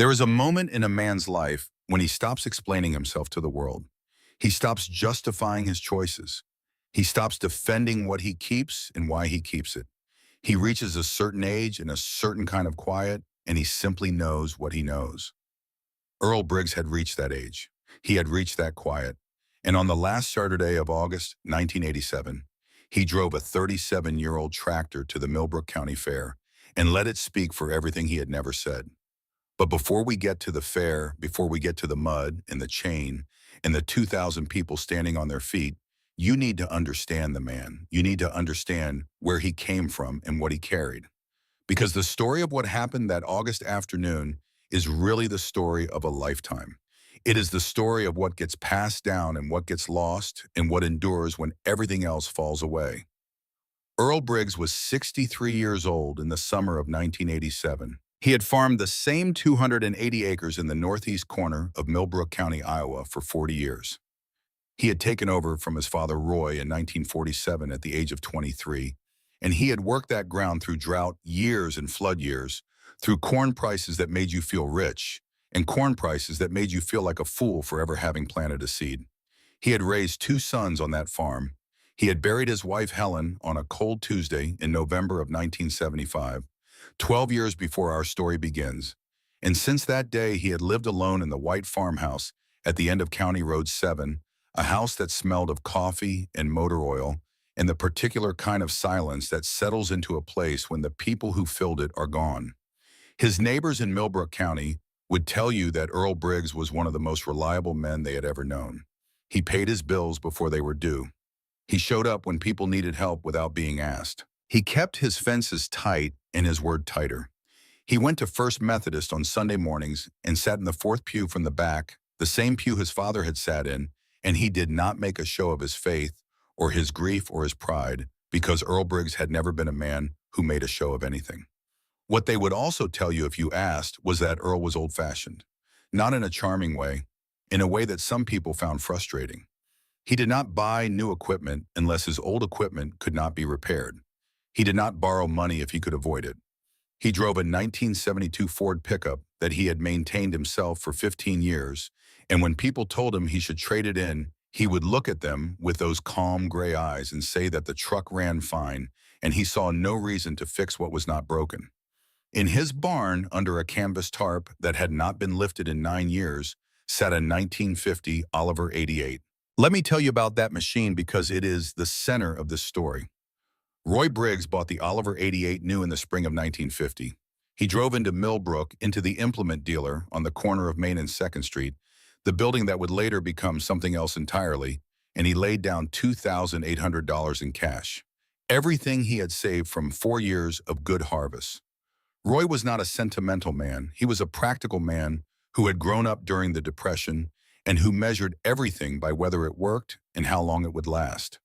There is a moment in a man's life when he stops explaining himself to the world. He stops justifying his choices. He stops defending what he keeps and why he keeps it. He reaches a certain age and a certain kind of quiet, and he simply knows what he knows. Earl Briggs had reached that age. He had reached that quiet. And on the last Saturday of August 1987, he drove a 37-year-old tractor to the Millbrook County Fair and let it speak for everything he had never said. But before we get to the fair, before we get to the mud and the chain and the 2,000 people standing on their feet, you need to understand the man. You need to understand where he came from and what he carried. Because the story of what happened that August afternoon is really the story of a lifetime. It is the story of what gets passed down and what gets lost and what endures when everything else falls away. Earl Briggs was 63 years old in the summer of 1987. He had farmed the same 280 acres in the northeast corner of Millbrook County, Iowa for 40 years. He had taken over from his father Roy in 1947 at the age of 23, and he had worked that ground through drought years and flood years, through corn prices that made you feel rich, and corn prices that made you feel like a fool for ever having planted a seed. He had raised 2 sons on that farm. He had buried his wife Helen on a cold Tuesday in November of 1975, 12 years before our story begins. And since that day, he had lived alone in the white farmhouse at the end of County Road 7, a house that smelled of coffee and motor oil, and the particular kind of silence that settles into a place when the people who filled it are gone. His neighbors in Millbrook County would tell you that Earl Briggs was one of the most reliable men they had ever known. He paid his bills before they were due. He showed up when people needed help without being asked. He kept his fences tight and his word tighter. He went to First Methodist on Sunday mornings and sat in the 4th pew from the back, the same pew his father had sat in, and he did not make a show of his faith or his grief or his pride, because Earl Briggs had never been a man who made a show of anything. What they would also tell you if you asked was that Earl was old-fashioned, not in a charming way, in a way that some people found frustrating. He did not buy new equipment unless his old equipment could not be repaired. He did not borrow money if he could avoid it. He drove a 1972 Ford pickup that he had maintained himself for 15 years, and when people told him he should trade it in, he would look at them with those calm gray eyes and say that the truck ran fine, and he saw no reason to fix what was not broken. In his barn, under a canvas tarp that had not been lifted in 9 years, sat a 1950 Oliver 88. Let me tell you about that machine because it is the center of this story. Roy Briggs bought the Oliver 88 new in the spring of 1950. He drove into Millbrook, into the implement dealer on the corner of Main and 2nd Street, the building that would later become something else entirely, and he laid down $2,800 in cash. Everything he had saved from 4 years of good harvests. Roy was not a sentimental man. He was a practical man who had grown up during the Depression and who measured everything by whether it worked and how long it would last.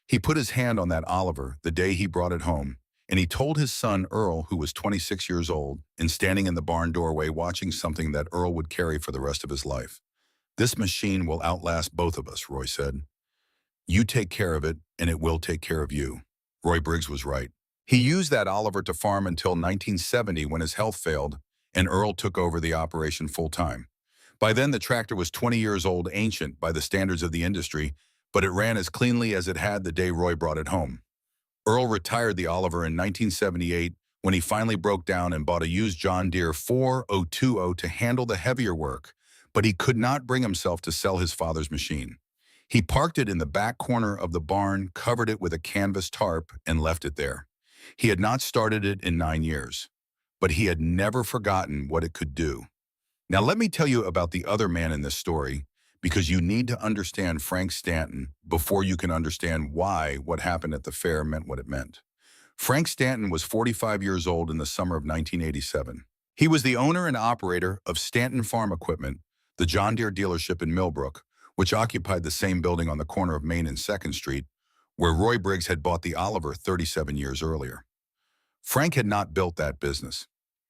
He put his hand on that Oliver the day he brought it home, and he told his son Earl, who was 26 years old and standing in the barn doorway watching something that Earl would carry for the rest of his life. "This machine will outlast both of us," Roy said. "You take care of it, and it will take care of you." Roy Briggs was right. He used that Oliver to farm until 1970 when his health failed, and Earl took over the operation full-time. By then, the tractor was 20 years old, ancient by the standards of the industry, but it ran as cleanly as it had the day Roy brought it home. Earl retired the Oliver in 1978 when he finally broke down and bought a used John Deere 4020 to handle the heavier work, but he could not bring himself to sell his father's machine. He parked it in the back corner of the barn, covered it with a canvas tarp, and left it there. He had not started it in 9 years, but he had never forgotten what it could do. Now let me tell you about the other man in this story, because you need to understand Frank Stanton before you can understand why what happened at the fair meant what it meant. Frank Stanton was 45 years old in the summer of 1987. He was the owner and operator of Stanton Farm Equipment, the John Deere dealership in Millbrook, which occupied the same building on the corner of Main and 2nd Street, where Roy Briggs had bought the Oliver 37 years earlier. Frank had not built that business.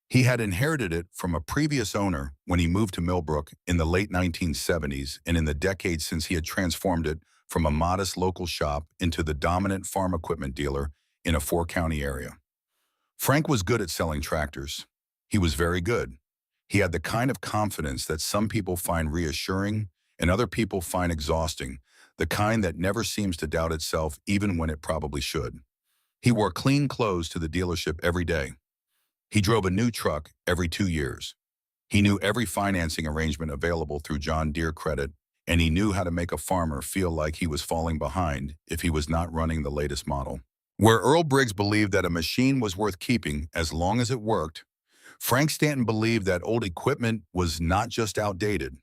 He had inherited it from a previous owner when he moved to Millbrook in the late 1970s and in the decades since he had transformed it from a modest local shop into the dominant farm equipment dealer in a 4-county area. Frank was good at selling tractors. He was very good. He had the kind of confidence that some people find reassuring and other people find exhausting, the kind that never seems to doubt itself even when it probably should. He wore clean clothes to the dealership every day. He drove a new truck every 2 years. He knew every financing arrangement available through John Deere Credit, and he knew how to make a farmer feel like he was falling behind if he was not running the latest model. Where Earl Briggs believed that a machine was worth keeping as long as it worked, Frank Stanton believed that old equipment was not just outdated,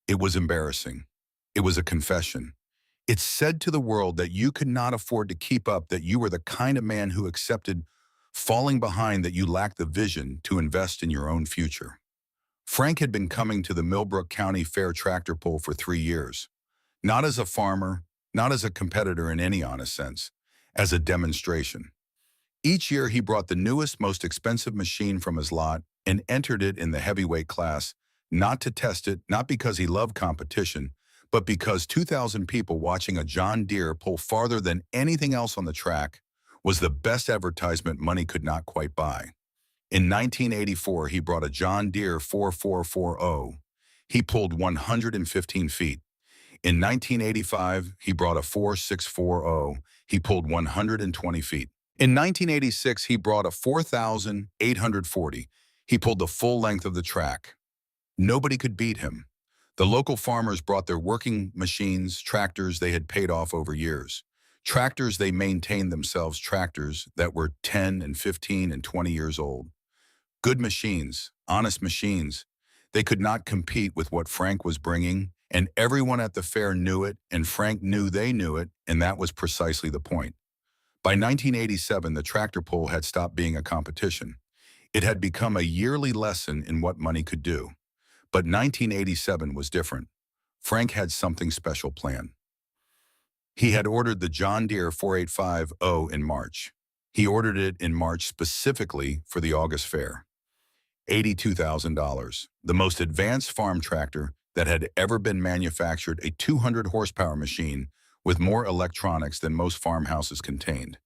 it was embarrassing. It was a confession. It said to the world that you could not afford to keep up, that you were the kind of man who accepted falling behind, that you lacked the vision to invest in your own future. Frank had been coming to the Millbrook County Fair tractor pull for 3 years, not as a farmer, not as a competitor in any honest sense, as a demonstration. Each year he brought the newest, most expensive machine from his lot and entered it in the heavyweight class, not to test it, not because he loved competition, but because 2,000 people watching a John Deere pull farther than anything else on the track was the best advertisement money could not quite buy. In 1984, he brought a John Deere 4440. He pulled 115 feet. In 1985, he brought a 4640. He pulled 120 feet. In 1986, he brought a 4,840. He pulled the full length of the track. Nobody could beat him. The local farmers brought their working machines, tractors they had paid off over years. Tractors they maintained themselves, tractors that were 10 and 15 and 20 years old. Good machines, honest machines. They could not compete with what Frank was bringing, and everyone at the fair knew it, and Frank knew they knew it, and that was precisely the point. By 1987, the tractor pull had stopped being a competition. It had become a yearly lesson in what money could do. But 1987 was different. Frank had something special planned. He had ordered the John Deere 4850 in March. He ordered it in March specifically for the August fair. $82,000, the most advanced farm tractor that had ever been manufactured, a 200 horsepower machine with more electronics than most farmhouses contained.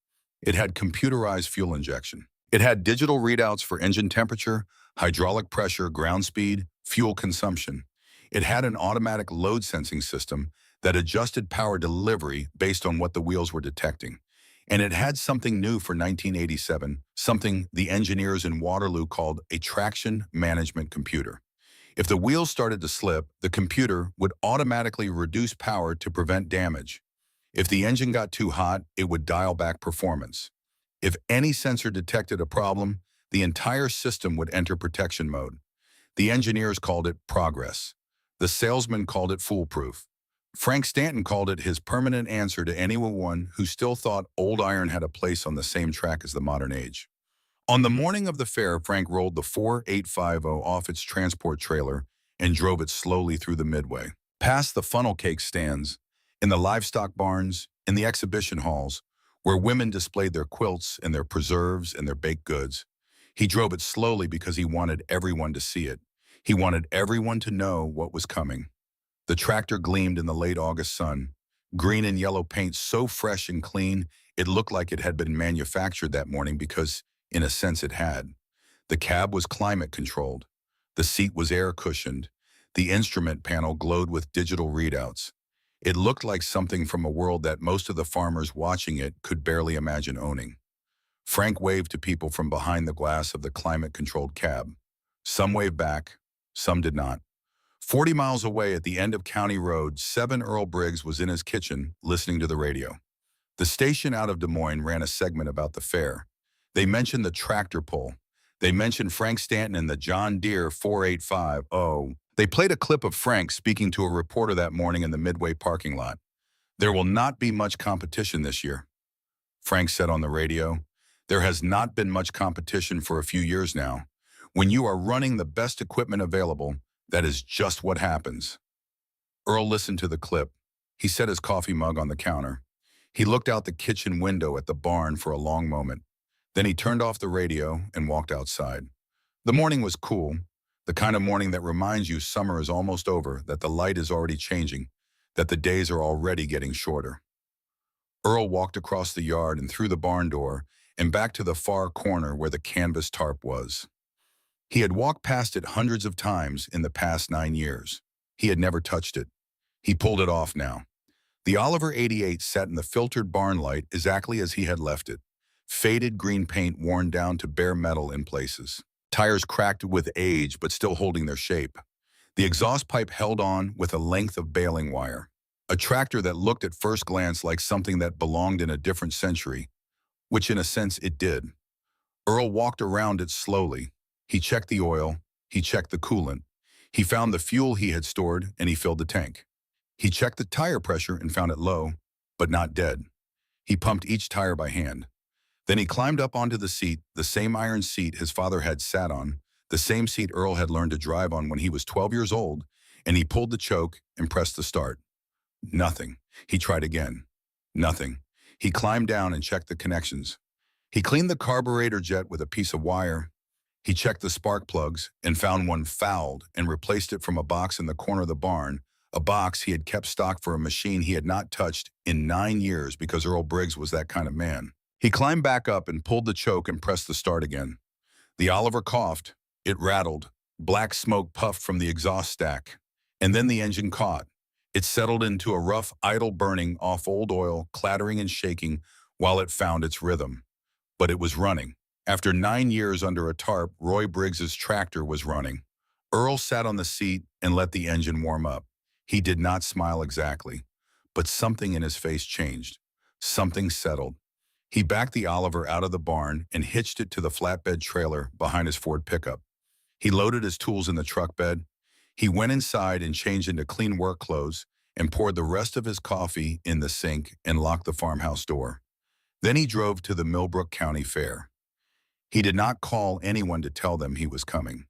It had computerized fuel injection. It had digital readouts for engine temperature, hydraulic pressure, ground speed, fuel consumption. It had an automatic load sensing system that adjusted power delivery based on what the wheels were detecting. And it had something new for 1987, something the engineers in Waterloo called a traction management computer. If the wheels started to slip, the computer would automatically reduce power to prevent damage. If the engine got too hot, it would dial back performance. If any sensor detected a problem, the entire system would enter protection mode. The engineers called it progress. The salesman called it foolproof. Frank Stanton called it his permanent answer to anyone who still thought old iron had a place on the same track as the modern age. On the morning of the fair, Frank rolled the 4850 off its transport trailer and drove it slowly through the midway, past the funnel cake stands, in the livestock barns, in the exhibition halls, where women displayed their quilts and their preserves and their baked goods. He drove it slowly because he wanted everyone to see it. He wanted everyone to know what was coming. The tractor gleamed in the late August sun, green and yellow paint so fresh and clean it looked like it had been manufactured that morning because, in a sense, it had. The cab was climate controlled. The seat was air cushioned. The instrument panel glowed with digital readouts. It looked like something from a world that most of the farmers watching it could barely imagine owning. Frank waved to people from behind the glass of the climate-controlled cab. Some waved back, some did not. 40 miles away at the end of County Road, 7 Earl Briggs was in his kitchen listening to the radio. The station out of Des Moines ran a segment about the fair. They mentioned the tractor pull. They mentioned Frank Stanton and the John Deere 4850. They played a clip of Frank speaking to a reporter that morning in the Midway parking lot. "There will not be much competition this year," Frank said on the radio. "There has not been much competition for a few years now. When you are running the best equipment available, that is just what happens." Earl listened to the clip. He set his coffee mug on the counter. He looked out the kitchen window at the barn for a long moment. Then he turned off the radio and walked outside. The morning was cool, the kind of morning that reminds you summer is almost over, that the light is already changing, that the days are already getting shorter. Earl walked across the yard and through the barn door and back to the far corner where the canvas tarp was. He had walked past it hundreds of times in the past 9 years. He had never touched it. He pulled it off now. The Oliver 88 sat in the filtered barn light exactly as he had left it. Faded green paint worn down to bare metal in places. Tires cracked with age but still holding their shape. The exhaust pipe held on with a length of baling wire. A tractor that looked at first glance like something that belonged in a different century, which in a sense it did. Earl walked around it slowly. He checked the oil. He checked the coolant. He found the fuel he had stored and he filled the tank. He checked the tire pressure and found it low, but not dead. He pumped each tire by hand. Then he climbed up onto the seat, the same iron seat his father had sat on, the same seat Earl had learned to drive on when he was 12 years old, and he pulled the choke and pressed the start. Nothing. He tried again. Nothing. He climbed down and checked the connections. He cleaned the carburetor jet with a piece of wire. He checked the spark plugs and found one fouled and replaced it from a box in the corner of the barn, a box he had kept stock for a machine he had not touched in 9 years because Earl Briggs was that kind of man. He climbed back up and pulled the choke and pressed the start again. The Oliver coughed. It rattled. Black smoke puffed from the exhaust stack. And then the engine caught. It settled into a rough, idle burning off old oil, clattering and shaking while it found its rhythm. But it was running. After 9 years under a tarp, Roy Briggs's tractor was running. Earl sat on the seat and let the engine warm up. He did not smile exactly, but something in his face changed. Something settled. He backed the Oliver out of the barn and hitched it to the flatbed trailer behind his Ford pickup. He loaded his tools in the truck bed. He went inside and changed into clean work clothes and poured the rest of his coffee in the sink and locked the farmhouse door. Then he drove to the Millbrook County Fair. He did not call anyone to tell them he was coming.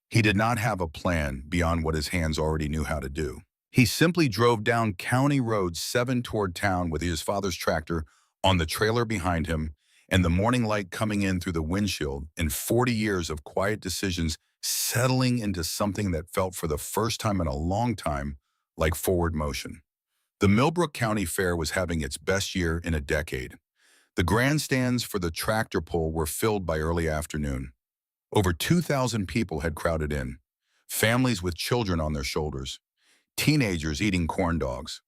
He did not have a plan beyond what his hands already knew how to do. He simply drove down County Road 7 toward town with his father's tractor on the trailer behind him and the morning light coming in through the windshield and 40 years of quiet decisions settling into something that felt for the first time in a long time like forward motion. The Millbrook County Fair was having its best year in a decade. The grandstands for the tractor pull were filled by early afternoon. Over 2,000 people had crowded in, families with children on their shoulders, teenagers eating corn dogs,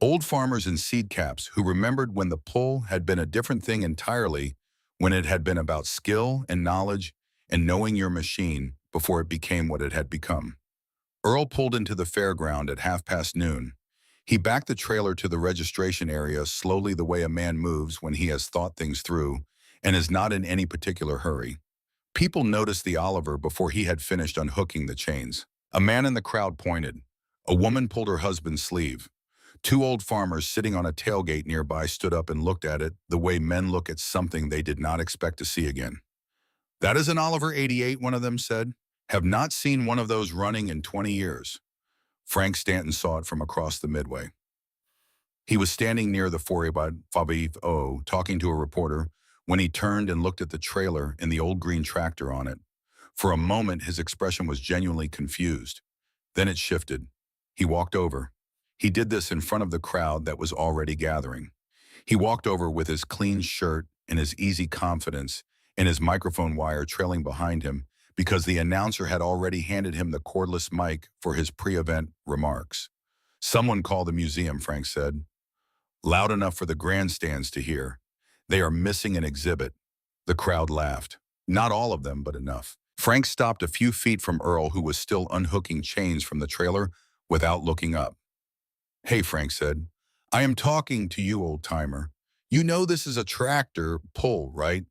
old farmers in seed caps who remembered when the pull had been a different thing entirely, when it had been about skill and knowledge and knowing your machine before it became what it had become. Earl pulled into the fairground at noon. He backed the trailer to the registration area slowly, the way a man moves when he has thought things through and is not in any particular hurry. People noticed the Oliver before he had finished unhooking the chains. A man in the crowd pointed. A woman pulled her husband's sleeve. 2 old farmers sitting on a tailgate nearby stood up and looked at it the way men look at something they did not expect to see again. "That is an Oliver 88, one of them said. "Have not seen one of those running in 20 years. Frank Stanton saw it from across the midway. He was standing near the 4x5 talking to a reporter when he turned and looked at the trailer and the old green tractor on it. For a moment, his expression was genuinely confused. Then it shifted. He walked over. He did this in front of the crowd that was already gathering. He walked over with his clean shirt and his easy confidence and his microphone wire trailing behind him because the announcer had already handed him the cordless mic for his pre-event remarks. "Someone call the museum," Frank said. "Loud enough for the grandstands to hear. They are missing an exhibit." The crowd laughed. Not all of them, but enough. Frank stopped a few feet from Earl, who was still unhooking chains from the trailer without looking up. "Hey," Frank said. "I am talking to you, old-timer. You know this is a tractor pull, right?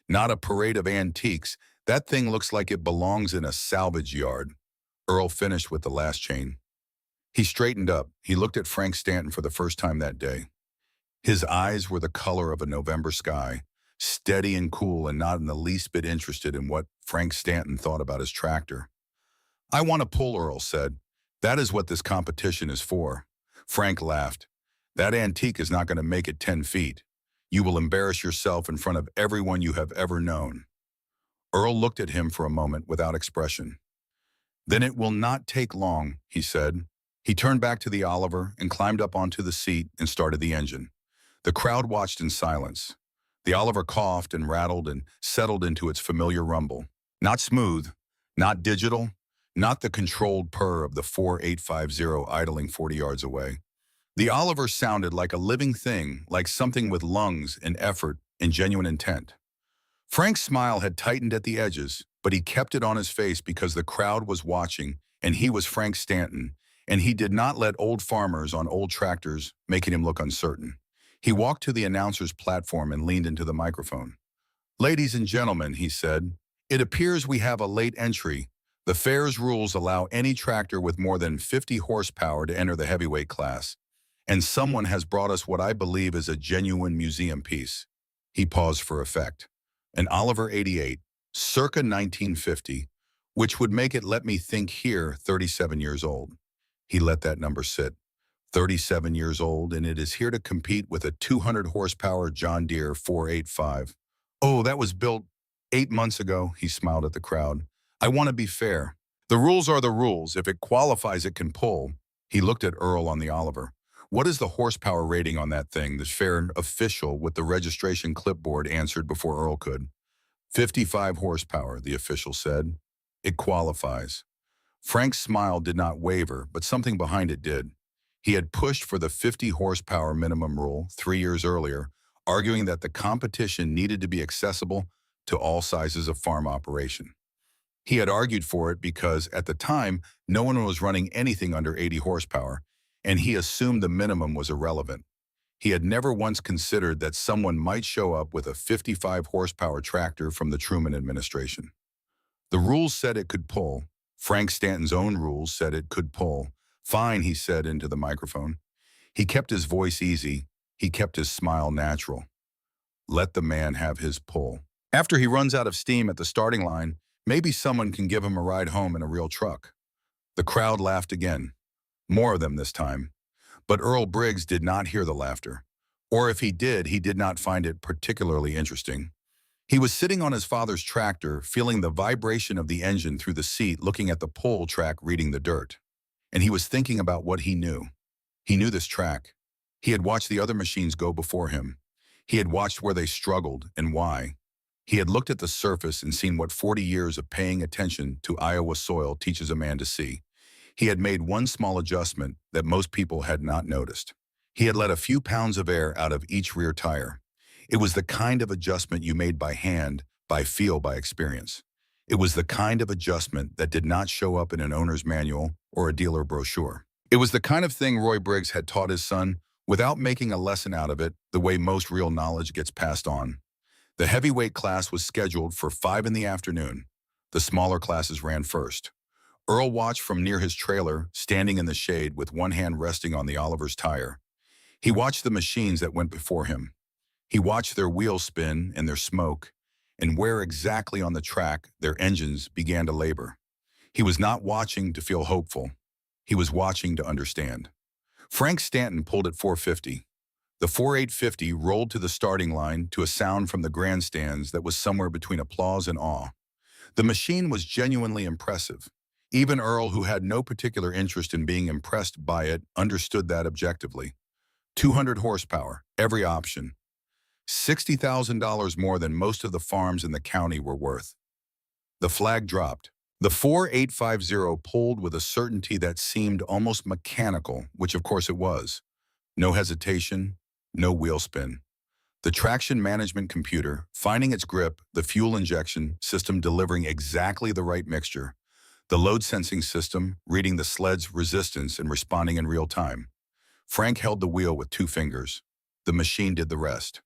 Not a parade of antiques. That thing looks like it belongs in a salvage yard." Earl finished with the last chain. He straightened up. He looked at Frank Stanton for the first time that day. His eyes were the color of a November sky, steady and cool and not in the least bit interested in what Frank Stanton thought about his tractor. "I want to pull," Earl said. "That is what this competition is for." Frank laughed. "That antique is not going to make it 10 feet. You will embarrass yourself in front of everyone you have ever known." Earl looked at him for a moment without expression. "Then it will not take long," he said. He turned back to the Oliver and climbed up onto the seat and started the engine. The crowd watched in silence. The Oliver coughed and rattled and settled into its familiar rumble. Not smooth, not digital, not the controlled purr of the 4850 idling 40 yards away. The Oliver sounded like a living thing, like something with lungs and effort and genuine intent. Frank's smile had tightened at the edges, but he kept it on his face because the crowd was watching, and he was Frank Stanton, and he did not let old farmers on old tractors making him look uncertain. He walked to the announcer's platform and leaned into the microphone. "Ladies and gentlemen," he said, "it appears we have a late entry. The fair's rules allow any tractor with more than 50 horsepower to enter the heavyweight class, and someone has brought us what I believe is a genuine museum piece." He paused for effect. An Oliver 88, circa 1950, which would make it, let me think here, 37 years old. He let that number sit. 37 years old, and it is here to compete with a 200 horsepower John Deere 485. "Oh, that was built 8 months ago," he smiled at the crowd. "I want to be fair. The rules are the rules. If it qualifies, it can pull." He looked at Earl on the Oliver. "What is the horsepower rating on that thing?" The fair official with the registration clipboard answered before Earl could. 55 horsepower, the official said. "It qualifies." Frank's smile did not waver, but something behind it did. He had pushed for the 50 horsepower minimum rule 3 years earlier, arguing that the competition needed to be accessible to all sizes of farm operation. He had argued for it because, at the time, no one was running anything under 80 horsepower, and he assumed the minimum was irrelevant. He had never once considered that someone might show up with a 55 horsepower tractor from the Truman administration. The rules said it could pull. Frank Stanton's own rules said it could pull. "Fine," he said into the microphone. He kept his voice easy. He kept his smile natural. "Let the man have his pull. After he runs out of steam at the starting line, maybe someone can give him a ride home in a real truck." The crowd laughed again. More of them this time. But Earl Briggs did not hear the laughter. Or if he did not find it particularly interesting. He was sitting on his father's tractor, feeling the vibration of the engine through the seat, looking at the pull track, reading the dirt. And he was thinking about what he knew. He knew this track. He had watched the other machines go before him. He had watched where they struggled and why. He had looked at the surface and seen what 40 years of paying attention to Iowa soil teaches a man to see. He had made one small adjustment that most people had not noticed. He had let a few pounds of air out of each rear tire. It was the kind of adjustment you made by hand, by feel, by experience. It was the kind of adjustment that did not show up in an owner's manual or a dealer brochure. It was the kind of thing Roy Briggs had taught his son without making a lesson out of it, the way most real knowledge gets passed on. The heavyweight class was scheduled for 5 in the afternoon. The smaller classes ran first. Earl watched from near his trailer, standing in the shade with one hand resting on the Oliver's tire. He watched the machines that went before him. He watched their wheels spin and their smoke, and where exactly on the track their engines began to labor. He was not watching to feel hopeful. He was watching to understand. Frank Stanton pulled at 450. The 4850 rolled to the starting line to a sound from the grandstands that was somewhere between applause and awe. The machine was genuinely impressive. Even Earl, who had no particular interest in being impressed by it, understood that objectively. 200 horsepower, every option. $60,000 more than most of the farms in the county were worth. The flag dropped. The 4850 pulled with a certainty that seemed almost mechanical, which of course it was. No hesitation, no wheel spin. The traction management computer, finding its grip, the fuel injection system delivering exactly the right mixture, the load sensing system reading the sled's resistance and responding in real time. Frank held the wheel with 2 fingers. The machine did the rest.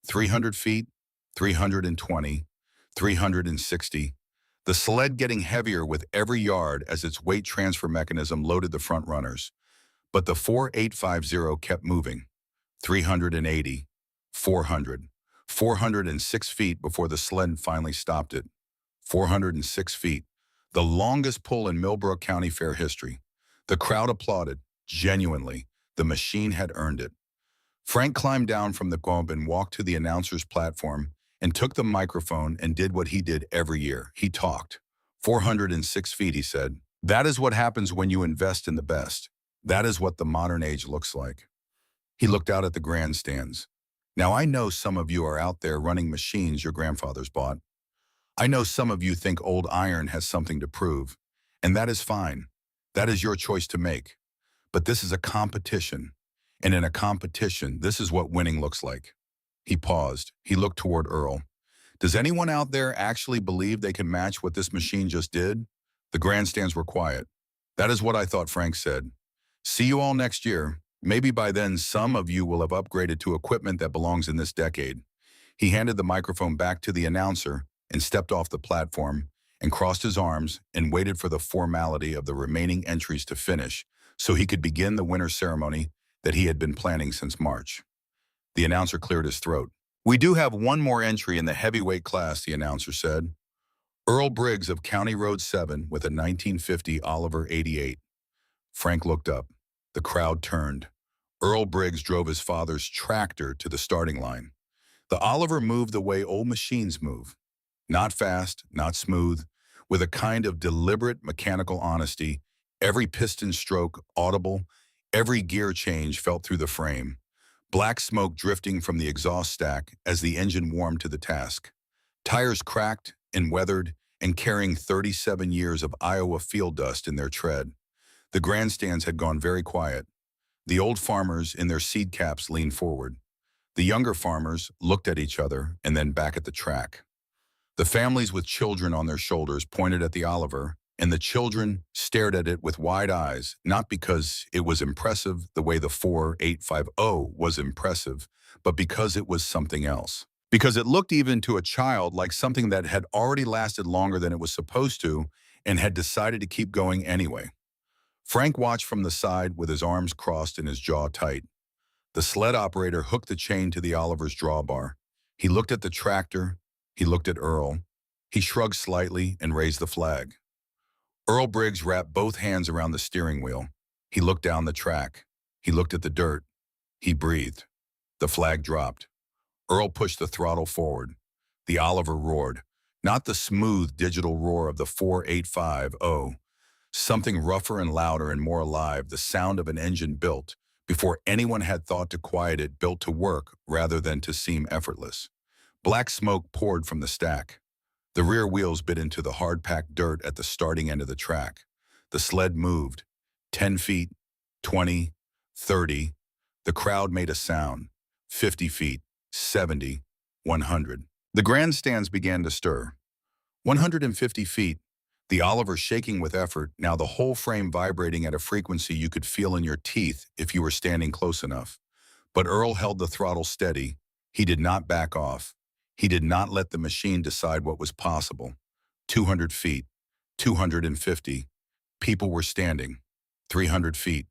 300 feet, 320, 360. The sled getting heavier with every yard as its weight transfer mechanism loaded the front runners. But the 4850 kept moving. 380, 400, 406 feet before the sled finally stopped it. 406 feet, the longest pull in Millbrook County Fair history. The crowd applauded, genuinely. The machine had earned it. Frank climbed down from the gump and walked to the announcer's platform and took the microphone and did what he did every year. He talked. 406 feet, he said. That is what happens when you invest in the best. That is what the modern age looks like. He looked out at the grandstands. Now I know some of you are out there running machines your grandfathers bought. I know some of you think old iron has something to prove, and that is fine. That is your choice to make. But this is a competition, and in a competition, this is what winning looks like. He paused. He looked toward Earl. Does anyone out there actually believe they can match what this machine just did? The grandstands were quiet. That is what I thought, Frank said. See you all next year. Maybe by then some of you will have upgraded to equipment that belongs in this decade. He handed the microphone back to the announcer and stepped off the platform and crossed his arms and waited for the formality of the remaining entries to finish so he could begin the winner ceremony that he had been planning since March. The announcer cleared his throat. We do have one more entry in the heavyweight class, the announcer said. Earl Briggs of County Road 7 with a 1950 Oliver 88. Frank looked up. The crowd turned. Earl Briggs drove his father's tractor to the starting line. The Oliver moved the way old machines move. Not fast, not smooth, with a kind of deliberate mechanical honesty, every piston stroke audible, every gear change felt through the frame. Black smoke drifting from the exhaust stack as the engine warmed to the task. Tires cracked and weathered and carrying 37 years of Iowa field dust in their tread. The grandstands had gone very quiet. The old farmers in their seed caps leaned forward. The younger farmers looked at each other and then back at the track. The families with children on their shoulders pointed at the Oliver, and the children stared at it with wide eyes, not because it was impressive the way the 4850 was impressive, but because it was something else. Because it looked even to a child like something that had already lasted longer than it was supposed to and had decided to keep going anyway. Frank watched from the side with his arms crossed and his jaw tight. The sled operator hooked the chain to the Oliver's drawbar. He looked at the tractor. He looked at Earl. He shrugged slightly and raised the flag. Earl Briggs wrapped both hands around the steering wheel. He looked down the track. He looked at the dirt. He breathed. The flag dropped. Earl pushed the throttle forward. The Oliver roared. Not the smooth digital roar of the 4850. Something rougher and louder and more alive, the sound of an engine built, before anyone had thought to quiet it, built to work rather than to seem effortless. Black smoke poured from the stack. The rear wheels bit into the hard-packed dirt at the starting end of the track. The sled moved. 10 feet, 20, 30. The crowd made a sound. 50 feet, 70, 100. The grandstands began to stir. 150 feet. The Oliver shaking with effort, now the whole frame vibrating at a frequency you could feel in your teeth if you were standing close enough. But Earl held the throttle steady. He did not back off. He did not let the machine decide what was possible. 200 feet, 250. People were standing. 300 feet.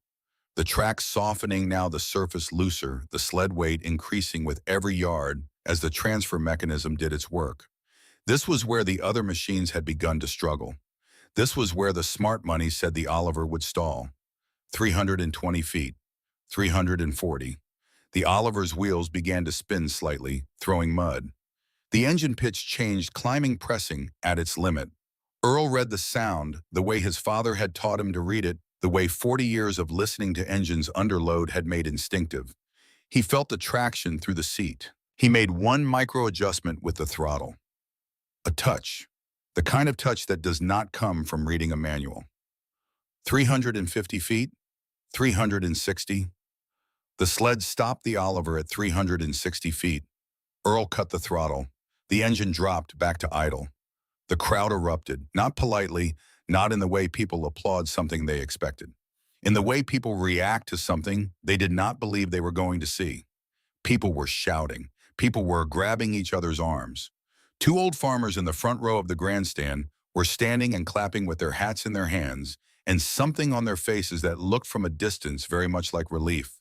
The track softening, now the surface looser, the sled weight increasing with every yard as the transfer mechanism did its work. This was where the other machines had begun to struggle. This was where the smart money said the Oliver would stall. 320 feet, 340. The Oliver's wheels began to spin slightly, throwing mud. The engine pitch changed, climbing, pressing at its limit. Earl read the sound, the way his father had taught him to read it, the way 40 years of listening to engines under load had made instinctive. He felt the traction through the seat. He made one micro adjustment with the throttle. A touch. The kind of touch that does not come from reading a manual. 350 feet, 360. The sled stopped the Oliver at 360 feet. Earl cut the throttle. The engine dropped back to idle. The crowd erupted, not politely, not in the way people applaud something they expected. In the way people react to something they did not believe they were going to see. People were shouting. People were grabbing each other's arms. Two old farmers in the front row of the grandstand were standing and clapping with their hats in their hands and something on their faces that looked from a distance very much like relief.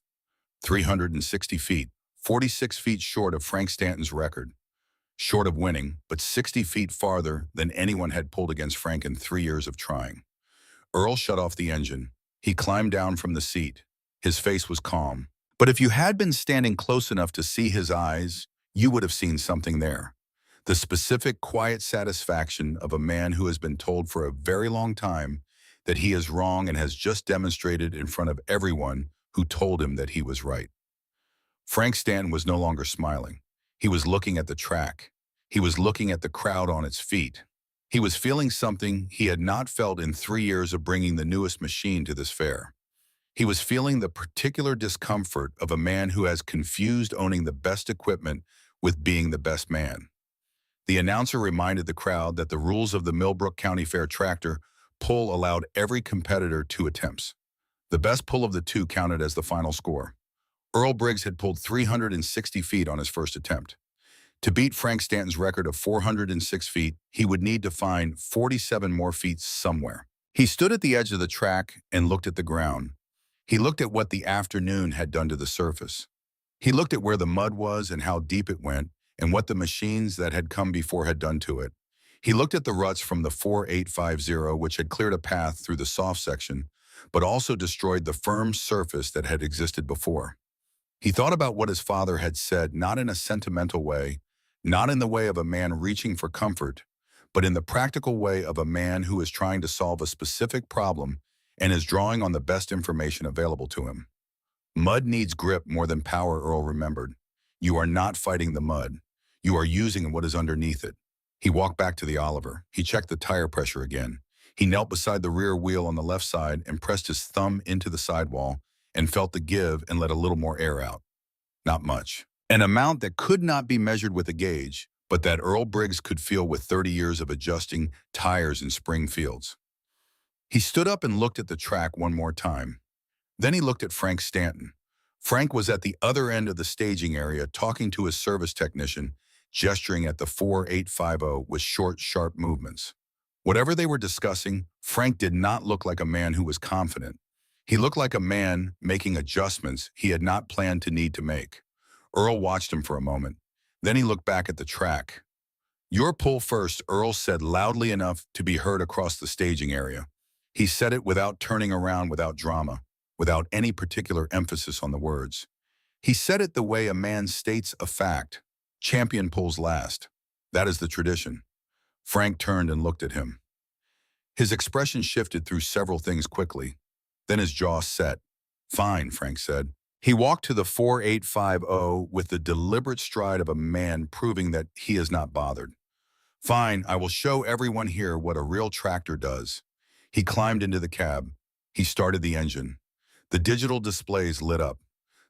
360 feet, 46 feet short of Frank Stanton's record. Short of winning, but 60 feet farther than anyone had pulled against Frank in 3 years of trying. Earl shut off the engine. He climbed down from the seat. His face was calm. But if you had been standing close enough to see his eyes, you would have seen something there. The specific, quiet satisfaction of a man who has been told for a very long time that he is wrong and has just demonstrated in front of everyone who told him that he was right. Frank Stanton was no longer smiling. He was looking at the track. He was looking at the crowd on its feet. He was feeling something he had not felt in 3 years of bringing the newest machine to this fair. He was feeling the particular discomfort of a man who has confused owning the best equipment with being the best man. The announcer reminded the crowd that the rules of the Millbrook County Fair tractor pull allowed every competitor 2 attempts. The best pull of the two counted as the final score. Earl Briggs had pulled 360 feet on his first attempt. To beat Frank Stanton's record of 406 feet, he would need to find 47 more feet somewhere. He stood at the edge of the track and looked at the ground. He looked at what the afternoon had done to the surface. He looked at where the mud was and how deep it went, and what the machines that had come before had done to it. He looked at the ruts from the 4850, which had cleared a path through the soft section, but also destroyed the firm surface that had existed before. He thought about what his father had said, not in a sentimental way, not in the way of a man reaching for comfort, but in the practical way of a man who is trying to solve a specific problem and is drawing on the best information available to him. Mud needs grip more than power, Earl remembered. You are not fighting the mud. You are using what is underneath it. He walked back to the Oliver. He checked the tire pressure again. He knelt beside the rear wheel on the left side and pressed his thumb into the sidewall and felt the give and let a little more air out. Not much. An amount that could not be measured with a gauge, but that Earl Briggs could feel with 30 years of adjusting tires in spring fields. He stood up and looked at the track one more time. Then he looked at Frank Stanton. Frank was at the other end of the staging area talking to his service technician, gesturing at the 4850 with short, sharp movements. Whatever they were discussing, Frank did not look like a man who was confident. He looked like a man making adjustments he had not planned to need to make. Earl watched him for a moment. Then he looked back at the track. "Your pull first," Earl said loudly enough to be heard across the staging area. He said it without turning around, without drama, without any particular emphasis on the words. He said it the way a man states a fact. Champion pulls last. That is the tradition. Frank turned and looked at him. His expression shifted through several things quickly. Then his jaw set. "Fine," Frank said. He walked to the 4850 with the deliberate stride of a man proving that he is not bothered. "Fine, I will show everyone here what a real tractor does." He climbed into the cab. He started the engine. The digital displays lit up.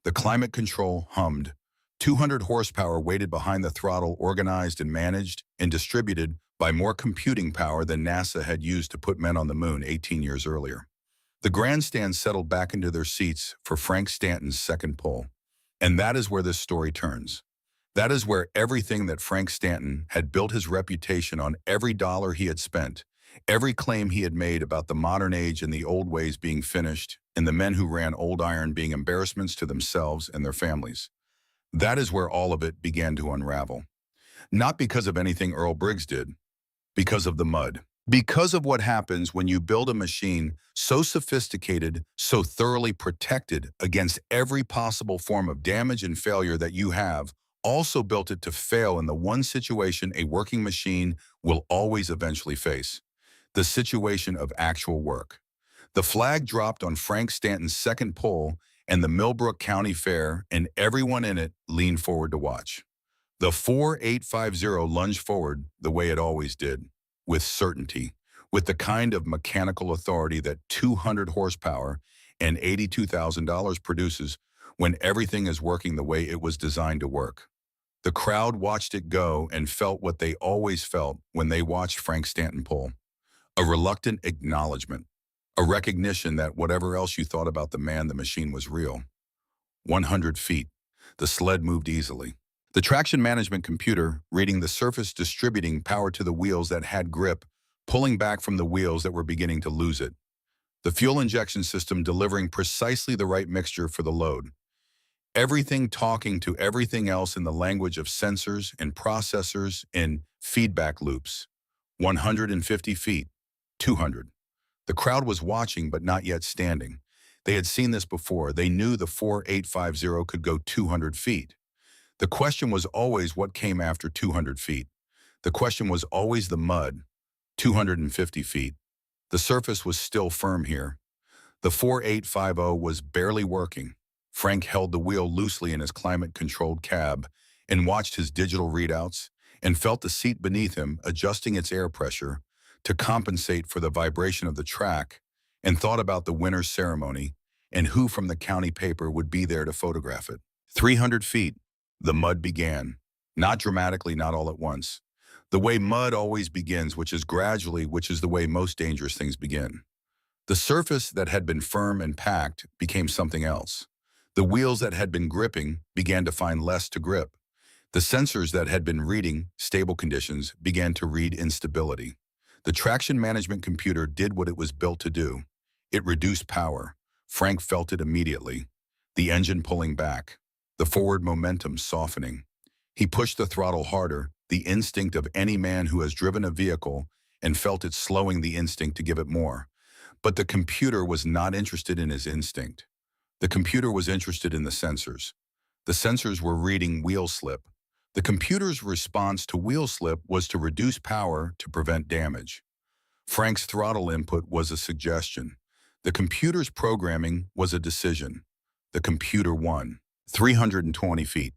The climate control hummed. 200 horsepower waited behind the throttle, organized and managed and distributed by more computing power than NASA had used to put men on the moon 18 years earlier. The grandstand settled back into their seats for Frank Stanton's second pull. And that is where this story turns. That is where everything that Frank Stanton had built his reputation on, every dollar he had spent, every claim he had made about the modern age and the old ways being finished, and the men who ran old iron being embarrassments to themselves and their families. That is where all of it began to unravel. Not because of anything Earl Briggs did, because of the mud. Because of what happens when you build a machine so sophisticated, so thoroughly protected against every possible form of damage and failure that you have also built it to fail in the one situation a working machine will always eventually face: the situation of actual work. The flag dropped on Frank Stanton's second pull, and the Millbrook County Fair and everyone in it leaned forward to watch. The 4850 lunged forward the way it always did, with certainty, with the kind of mechanical authority that 200 horsepower and $82,000 produces when everything is working the way it was designed to work. The crowd watched it go and felt what they always felt when they watched Frank Stanton pull: a reluctant acknowledgement, a recognition that whatever else you thought about the man, the machine was real. 100 feet. The sled moved easily. The traction management computer, reading the surface, distributing power to the wheels that had grip, pulling back from the wheels that were beginning to lose it. The fuel injection system delivering precisely the right mixture for the load. Everything talking to everything else in the language of sensors and processors and feedback loops. 150 feet. 200. The crowd was watching but not yet standing. They had seen this before. They knew the 4850 could go 200 feet. The question was always what came after 200 feet. The question was always the mud. 250 feet. The surface was still firm here. The 4850 was barely working. Frank held the wheel loosely in his climate-controlled cab and watched his digital readouts, and felt the seat beneath him adjusting its air pressure to compensate for the vibration of the track, and thought about the winner's ceremony and who from the county paper would be there to photograph it. 300 feet, the mud began. Not dramatically, not all at once. The way mud always begins, which is gradually, which is the way most dangerous things begin. The surface that had been firm and packed became something else. The wheels that had been gripping began to find less to grip. The sensors that had been reading stable conditions began to read instability. The traction management computer did what it was built to do. It reduced power. Frank felt it immediately. The engine pulling back. The forward momentum softening. He pushed the throttle harder, the instinct of any man who has driven a vehicle and felt it slowing the instinct to give it more. But the computer was not interested in his instinct. The computer was interested in the sensors. The sensors were reading wheel slip. The computer's response to wheel slip was to reduce power to prevent damage. Frank's throttle input was a suggestion. The computer's programming was a decision. The computer won. 320 feet.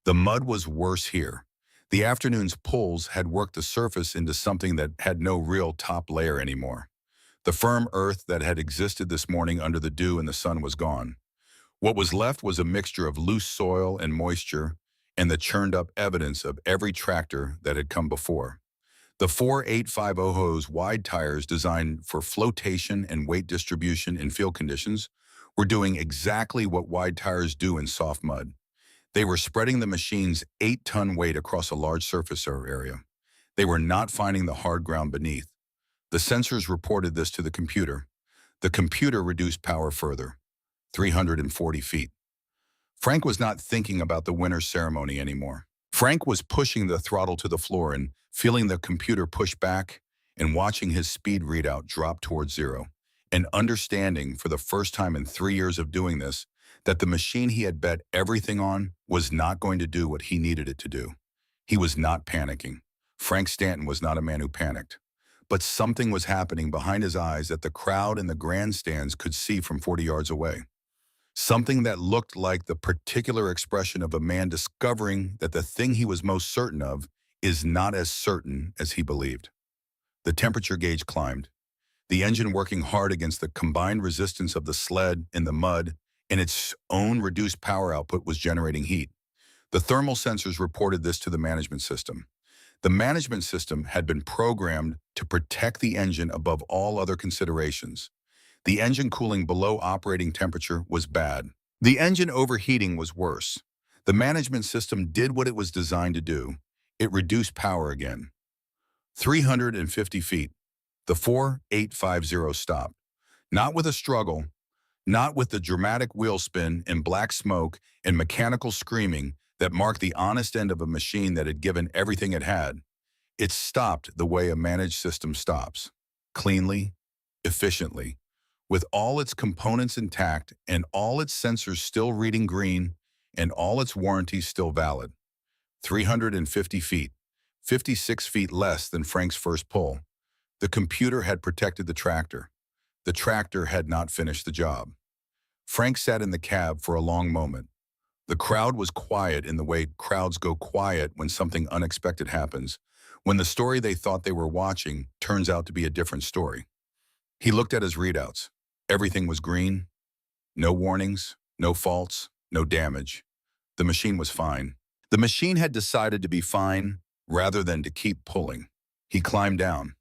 The mud was worse here. The afternoon's pulls had worked the surface into something that had no real top layer anymore. The firm earth that had existed this morning under the dew and the sun was gone. What was left was a mixture of loose soil and moisture and the churned-up evidence of every tractor that had come before. The 4850 hose wide tires designed for flotation and weight distribution in field conditions were doing exactly what wide tires do in soft mud. They were spreading the machine's 8-ton weight across a large surface area. They were not finding the hard ground beneath. The sensors reported this to the computer. The computer reduced power further. 340 feet. Frank was not thinking about the winner's ceremony anymore. Frank was pushing the throttle to the floor and feeling the computer push back and watching his speed readout drop towards zero, and understanding for the first time in 3 years of doing this that the machine he had bet everything on was not going to do what he needed it to do. He was not panicking. Frank Stanton was not a man who panicked. But something was happening behind his eyes that the crowd in the grandstands could see from 40 yards away. Something that looked like the particular expression of a man discovering that the thing he was most certain of is not as certain as he believed. The temperature gauge climbed. The engine working hard against the combined resistance of the sled and the mud and its own reduced power output was generating heat. The thermal sensors reported this to the management system. The management system had been programmed to protect the engine above all other considerations. The engine cooling below operating temperature was bad. The engine overheating was worse. The management system did what it was designed to do. It reduced power again. 350 feet. The 4850 stopped. Not with a struggle, not with the dramatic wheel spin and black smoke and mechanical screaming that marked the honest end of a machine that had given everything it had. It stopped the way a managed system stops. Cleanly, efficiently, with all its components intact and all its sensors still reading green and all its warranties still valid. 350 feet, 56 feet less than Frank's first pull. The computer had protected the tractor. The tractor had not finished the job. Frank sat in the cab for a long moment. The crowd was quiet in the way crowds go quiet when something unexpected happens, when the story they thought they were watching turns out to be a different story. He looked at his readouts. Everything was green. No warnings, no faults, no damage. The machine was fine. The machine had decided to be fine rather than to keep pulling. He climbed down.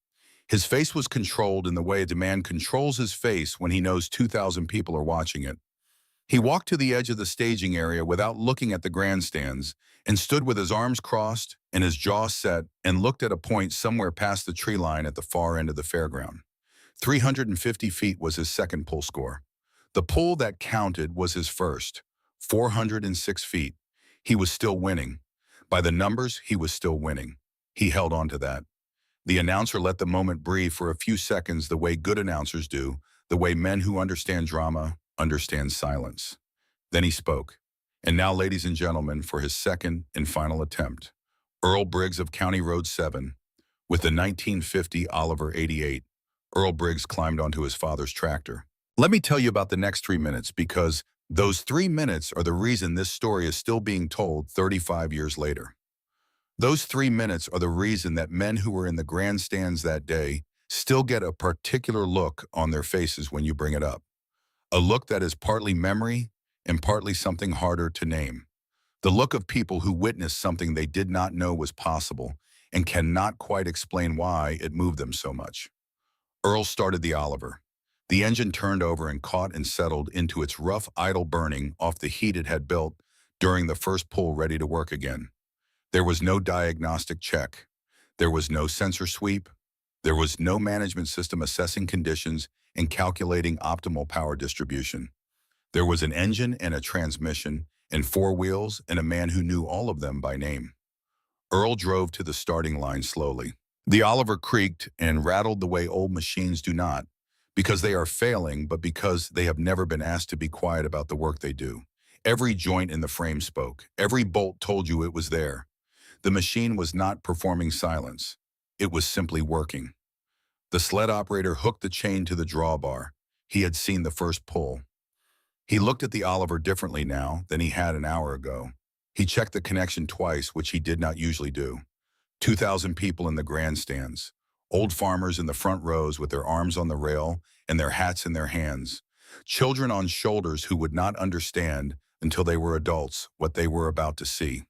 His face was controlled in the way a man controls his face when he knows 2,000 people are watching it. He walked to the edge of the staging area without looking at the grandstands and stood with his arms crossed and his jaw set and looked at a point somewhere past the tree line at the far end of the fairground. 350 feet was his second pull score. The pull that counted was his first, 406 feet. He was still winning. By the numbers, he was still winning. He held on to that. The announcer let the moment breathe for a few seconds the way good announcers do, the way men who understand drama understand silence. Then he spoke. And now, ladies and gentlemen, for his second and final attempt, Earl Briggs of County Road 7, with the 1950 Oliver 88, Earl Briggs climbed onto his father's tractor. Let me tell you about the next 3 minutes because those 3 minutes are the reason this story is still being told 35 years later. Those 3 minutes are the reason that men who were in the grandstands that day still get a particular look on their faces when you bring it up. A look that is partly memory and partly something harder to name. The look of people who witnessed something they did not know was possible and cannot quite explain why it moved them so much. Earl started the Oliver. The engine turned over and caught and settled into its rough idle burning off the heat it had built during the first pull, ready to work again. There was no diagnostic check. There was no sensor sweep. There was no management system assessing conditions and calculating optimal power distribution. There was an engine and a transmission and four wheels and a man who knew all of them by name. Earl drove to the starting line slowly. The Oliver creaked and rattled the way old machines do not, because they are failing, but because they have never been asked to be quiet about the work they do. Every joint in the frame spoke. Every bolt told you it was there. The machine was not performing silence. It was simply working. The sled operator hooked the chain to the drawbar. He had seen the first pull. He looked at the Oliver differently now than he had an hour ago. He checked the connection twice, which he did not usually do. 2,000 people in the grandstands. Old farmers in the front rows with their arms on the rail and their hats in their hands. Children on shoulders who would not understand until they were adults what they were about to see.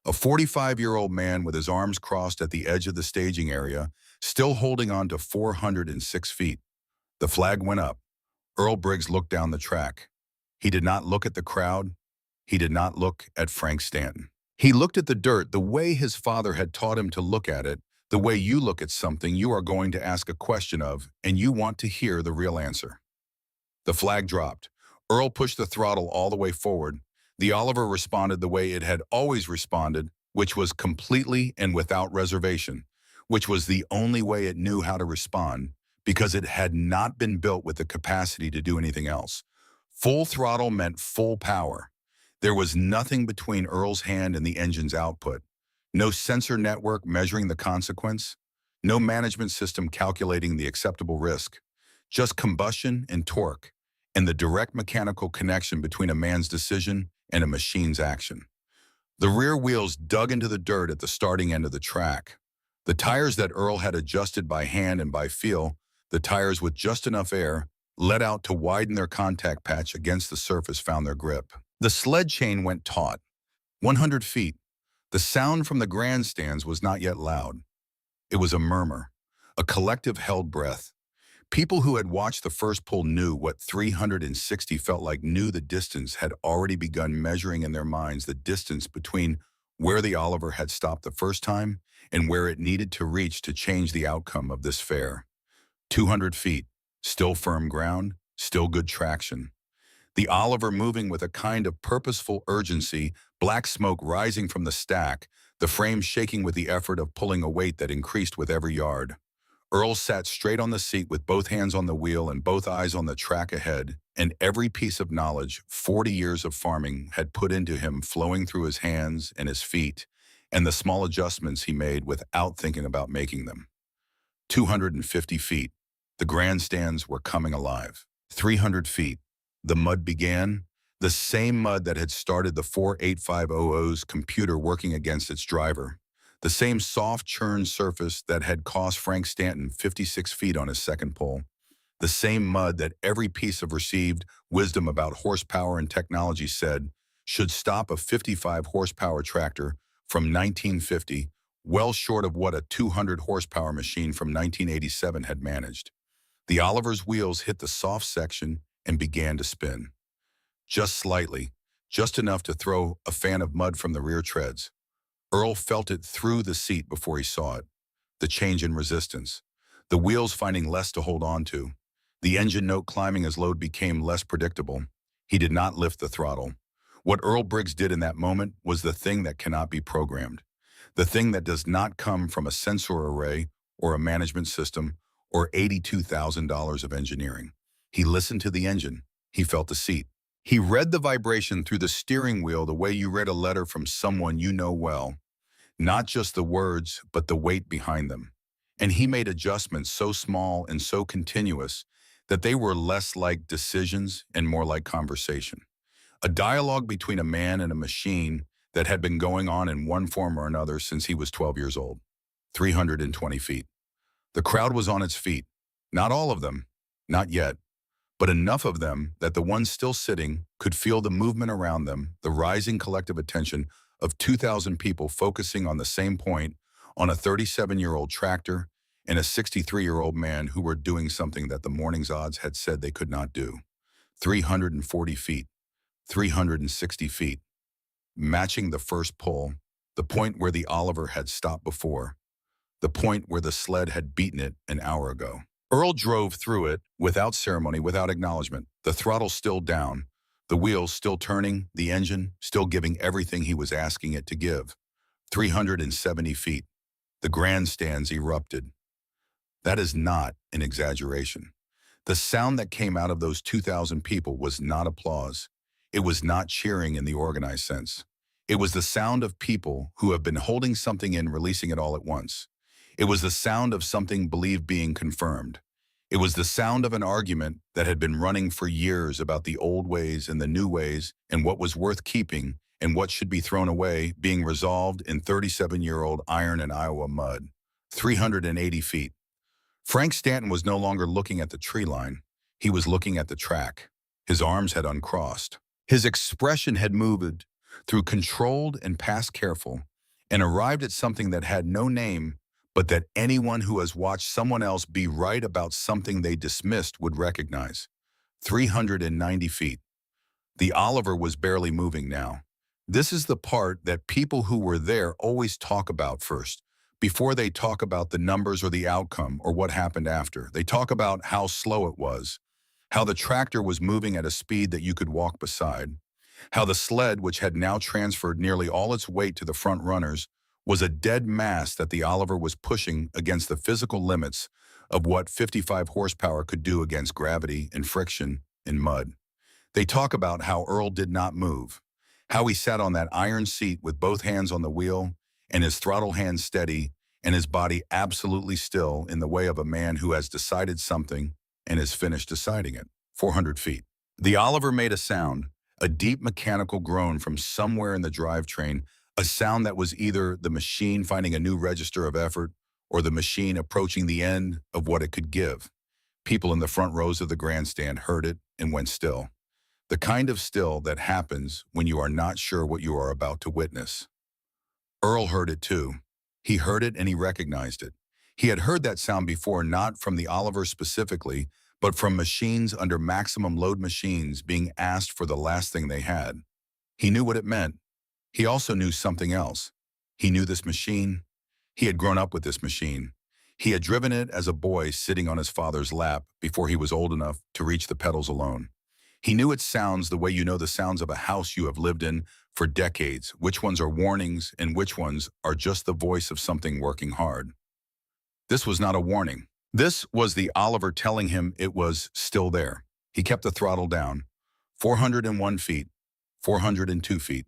A 45-year-old man with his arms crossed at the edge of the staging area, still holding on to 406 feet. The flag went up. Earl Briggs looked down the track. He did not look at the crowd. He did not look at Frank Stanton. He looked at the dirt the way his father had taught him to look at it, the way you look at something you are going to ask a question of, and you want to hear the real answer. The flag dropped. Earl pushed the throttle all the way forward. The Oliver responded the way it had always responded, which was completely and without reservation, which was the only way it knew how to respond, because it had not been built with the capacity to do anything else. Full throttle meant full power. There was nothing between Earl's hand and the engine's output. No sensor network measuring the consequence. No management system calculating the acceptable risk. Just combustion and torque, and the direct mechanical connection between a man's decision and a machine's action. The rear wheels dug into the dirt at the starting end of the track. The tires that Earl had adjusted by hand and by feel, the tires with just enough air, let out to widen their contact patch against the surface, found their grip. The sled chain went taut. 100 feet. The sound from the grandstands was not yet loud. It was a murmur, a collective held breath. People who had watched the first pull knew what 360 felt like, knew the distance had already begun measuring in their minds, the distance between where the Oliver had stopped the first time and where it needed to reach to change the outcome of this fair. 200 feet, still firm ground, still good traction. The Oliver moving with a kind of purposeful urgency, black smoke rising from the stack, the frame shaking with the effort of pulling a weight that increased with every yard. Earl sat straight on the seat with both hands on the wheel and both eyes on the track ahead, and every piece of knowledge 40 years of farming had put into him flowing through his hands and his feet, and the small adjustments he made without thinking about making them. 250 feet. The grandstands were coming alive. 300 feet. The mud began, the same mud that had started the 48500's computer working against its driver. The same soft churned surface that had cost Frank Stanton 56 feet on his second pull. The same mud that every piece of received wisdom about horsepower and technology said should stop a 55 horsepower tractor from 1950, well short of what a 200 horsepower machine from 1987 had managed. The Oliver's wheels hit the soft section and began to spin. Just slightly, just enough to throw a fan of mud from the rear treads. Earl felt it through the seat before he saw it. The change in resistance. The wheels finding less to hold on to. The engine note climbing as load became less predictable. He did not lift the throttle. What Earl Briggs did in that moment was the thing that cannot be programmed. The thing that does not come from a sensor array or a management system or $82,000 of engineering. He listened to the engine. He felt the seat. He read the vibration through the steering wheel the way you read a letter from someone you know well. Not just the words, but the weight behind them. And he made adjustments so small and so continuous that they were less like decisions and more like conversation. A dialogue between a man and a machine that had been going on in one form or another since he was 12 years old. 320 feet. The crowd was on its feet. Not all of them, not yet, but enough of them that the ones still sitting could feel the movement around them, the rising collective attention of 2,000 people focusing on the same point, on a 37-year-old tractor and a 63-year-old man who were doing something that the morning's odds had said they could not do. 340 feet, 360 feet, matching the first pull, the point where the Oliver had stopped before, the point where the sled had beaten it an hour ago. Earl drove through it without ceremony, without acknowledgement, the throttle still down, the wheels still turning, the engine still giving everything he was asking it to give. 370 feet. The grandstands erupted. That is not an exaggeration. The sound that came out of those 2,000 people was not applause. It was not cheering in the organized sense. It was the sound of people who have been holding something in, releasing it all at once. It was the sound of something believed being confirmed. It was the sound of an argument that had been running for years about the old ways and the new ways and what was worth keeping and what should be thrown away, being resolved in 37-year-old iron and Iowa mud. 380 feet. Frank Stanton was no longer looking at the tree line. He was looking at the track. His arms had uncrossed. His expression had moved through controlled and past careful and arrived at something that had no name, but that anyone who has watched someone else be right about something they dismissed would recognize. 390 feet. The Oliver was barely moving now. This is the part that people who were there always talk about first, before they talk about the numbers or the outcome or what happened after. They talk about how slow it was, how the tractor was moving at a speed that you could walk beside, how the sled, which had now transferred nearly all its weight to the front runners, was a dead mass that the Oliver was pushing against the physical limits of what 55 horsepower could do against gravity and friction and mud. They talk about how Earl did not move, how he sat on that iron seat with both hands on the wheel and his throttle hand steady and his body absolutely still in the way of a man who has decided something and has finished deciding it. 400 feet. The Oliver made a sound, a deep mechanical groan from somewhere in the drivetrain, a sound that was either the machine finding a new register of effort or the machine approaching the end of what it could give. People in the front rows of the grandstand heard it and went still. The kind of still that happens when you are not sure what you are about to witness. Earl heard it too. He heard it and he recognized it. He had heard that sound before, not from the Oliver specifically, but from machines under maximum load machines being asked for the last thing they had. He knew what it meant. He also knew something else. He knew this machine. He had grown up with this machine. He had driven it as a boy sitting on his father's lap before he was old enough to reach the pedals alone. He knew its sounds the way you know the sounds of a house you have lived in for decades, which ones are warnings and which ones are just the voice of something working hard. This was not a warning. This was the Oliver telling him it was still there. He kept the throttle down. 401 feet, 402 feet.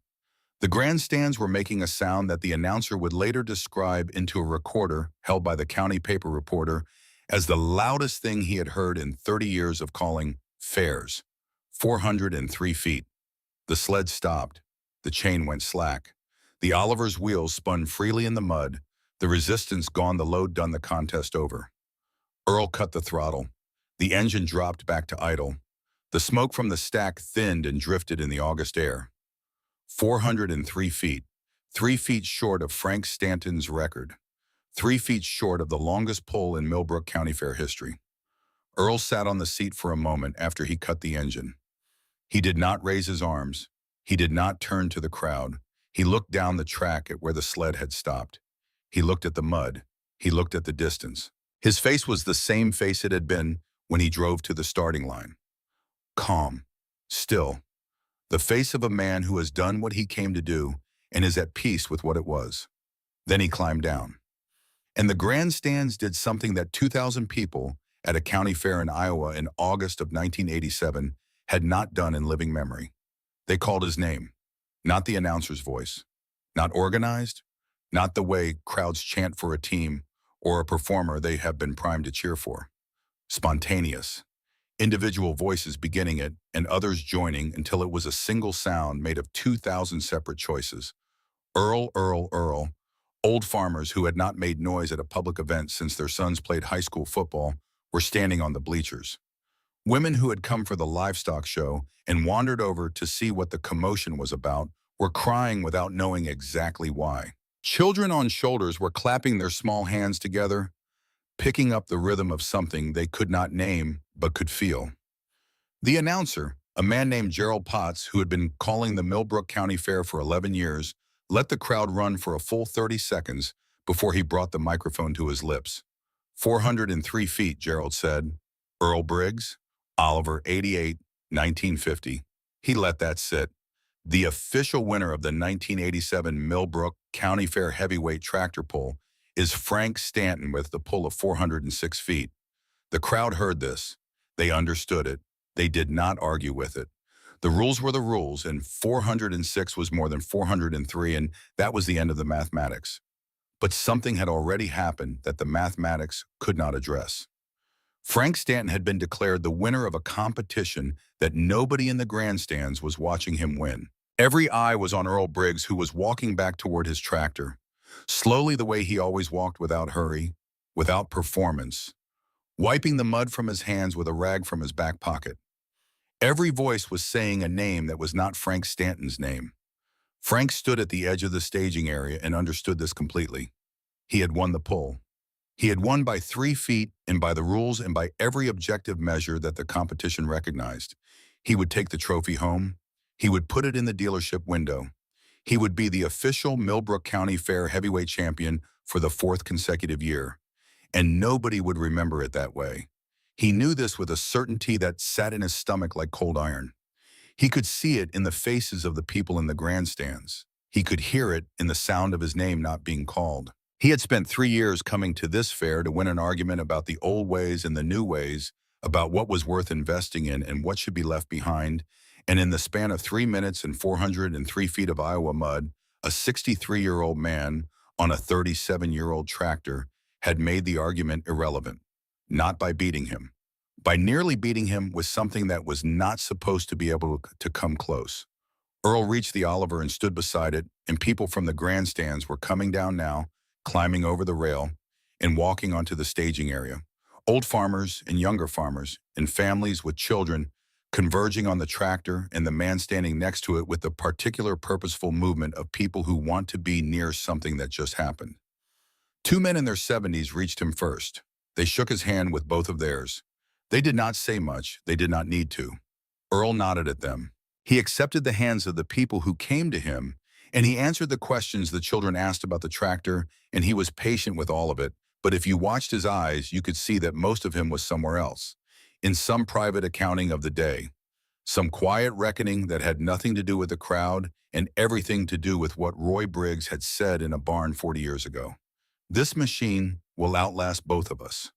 The grandstands were making a sound that the announcer would later describe into a recorder held by the county paper reporter as the loudest thing he had heard in 30 years of calling fairs. 403 feet. The sled stopped. The chain went slack. The Oliver's wheels spun freely in the mud. The resistance gone, the load done, the contest over. Earl cut the throttle. The engine dropped back to idle. The smoke from the stack thinned and drifted in the August air. 403 feet, 3 feet short of Frank Stanton's record, 3 feet short of the longest pull in Millbrook County Fair history. Earl sat on the seat for a moment after he cut the engine. He did not raise his arms. He did not turn to the crowd. He looked down the track at where the sled had stopped. He looked at the mud. He looked at the distance. His face was the same face it had been when he drove to the starting line. Calm, still. The face of a man who has done what he came to do and is at peace with what it was. Then he climbed down. And the grandstands did something that 2,000 people at a county fair in Iowa in August of 1987 had not done in living memory. They called his name, not the announcer's voice, not organized, not the way crowds chant for a team or a performer they have been primed to cheer for. Spontaneous. Individual voices beginning it and others joining until it was a single sound made of 2,000 separate choices. Earl. Old farmers who had not made noise at a public event since their sons played high school football were standing on the bleachers. Women who had come for the livestock show and wandered over to see what the commotion was about were crying without knowing exactly why. Children on shoulders were clapping their small hands together, picking up the rhythm of something they could not name but could feel. The announcer, a man named Gerald Potts, who had been calling the Millbrook County Fair for 11 years, let the crowd run for a full 30 seconds before he brought the microphone to his lips. 403 feet, Gerald said. Earl Briggs, Oliver 88, 1950. He let that sit. The official winner of the 1987 Millbrook County Fair heavyweight tractor pull is Frank Stanton with the pull of 406 feet. The crowd heard this. They understood it. They did not argue with it. The rules were the rules, and 406 was more than 403, and that was the end of the mathematics. But something had already happened that the mathematics could not address. Frank Stanton had been declared the winner of a competition that nobody in the grandstands was watching him win. Every eye was on Earl Briggs, who was walking back toward his tractor, slowly the way he always walked, without hurry, without performance, wiping the mud from his hands with a rag from his back pocket. Every voice was saying a name that was not Frank Stanton's name. Frank stood at the edge of the staging area and understood this completely. He had won the pull. He had won by 3 feet and by the rules and by every objective measure that the competition recognized. He would take the trophy home. He would put it in the dealership window. He would be the official Millbrook County Fair heavyweight champion for the 4th consecutive year. And nobody would remember it that way. He knew this with a certainty that sat in his stomach like cold iron. He could see it in the faces of the people in the grandstands. He could hear it in the sound of his name not being called. He had spent 3 years coming to this fair to win an argument about the old ways and the new ways, about what was worth investing in and what should be left behind. And in the span of 3 minutes and 403 feet of Iowa mud, a 63-year-old man on a 37-year-old tractor had made the argument irrelevant. Not by beating him, by nearly beating him with something that was not supposed to be able to come close. Earl reached the Oliver and stood beside it, and people from the grandstands were coming down now, climbing over the rail, and walking onto the staging area. Old farmers and younger farmers, and families with children, converging on the tractor and the man standing next to it with the particular purposeful movement of people who want to be near something that just happened. 2 men in their 70s reached him first. They shook his hand with both of theirs. They did not say much. They did not need to. Earl nodded at them. He accepted the hands of the people who came to him, and he answered the questions the children asked about the tractor, and he was patient with all of it. But if you watched his eyes, you could see that most of him was somewhere else, in some private accounting of the day, some quiet reckoning that had nothing to do with the crowd and everything to do with what Roy Briggs had said in a barn 40 years ago. This machine will outlast both of us.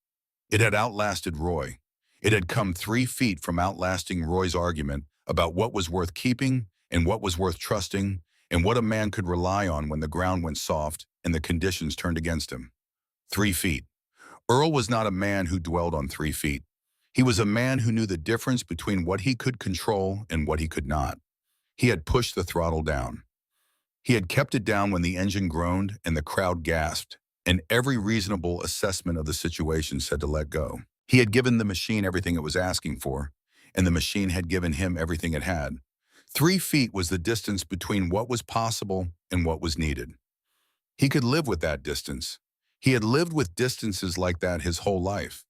It had outlasted Roy. It had come 3 feet from outlasting Roy's argument about what was worth keeping and what was worth trusting and what a man could rely on when the ground went soft and the conditions turned against him. 3 feet. Earl was not a man who dwelled on 3 feet. He was a man who knew the difference between what he could control and what he could not. He had pushed the throttle down. He had kept it down when the engine groaned and the crowd gasped, and every reasonable assessment of the situation said to let go. He had given the machine everything it was asking for, and the machine had given him everything it had. 3 feet was the distance between what was possible and what was needed. He could live with that distance. He had lived with distances like that his whole life.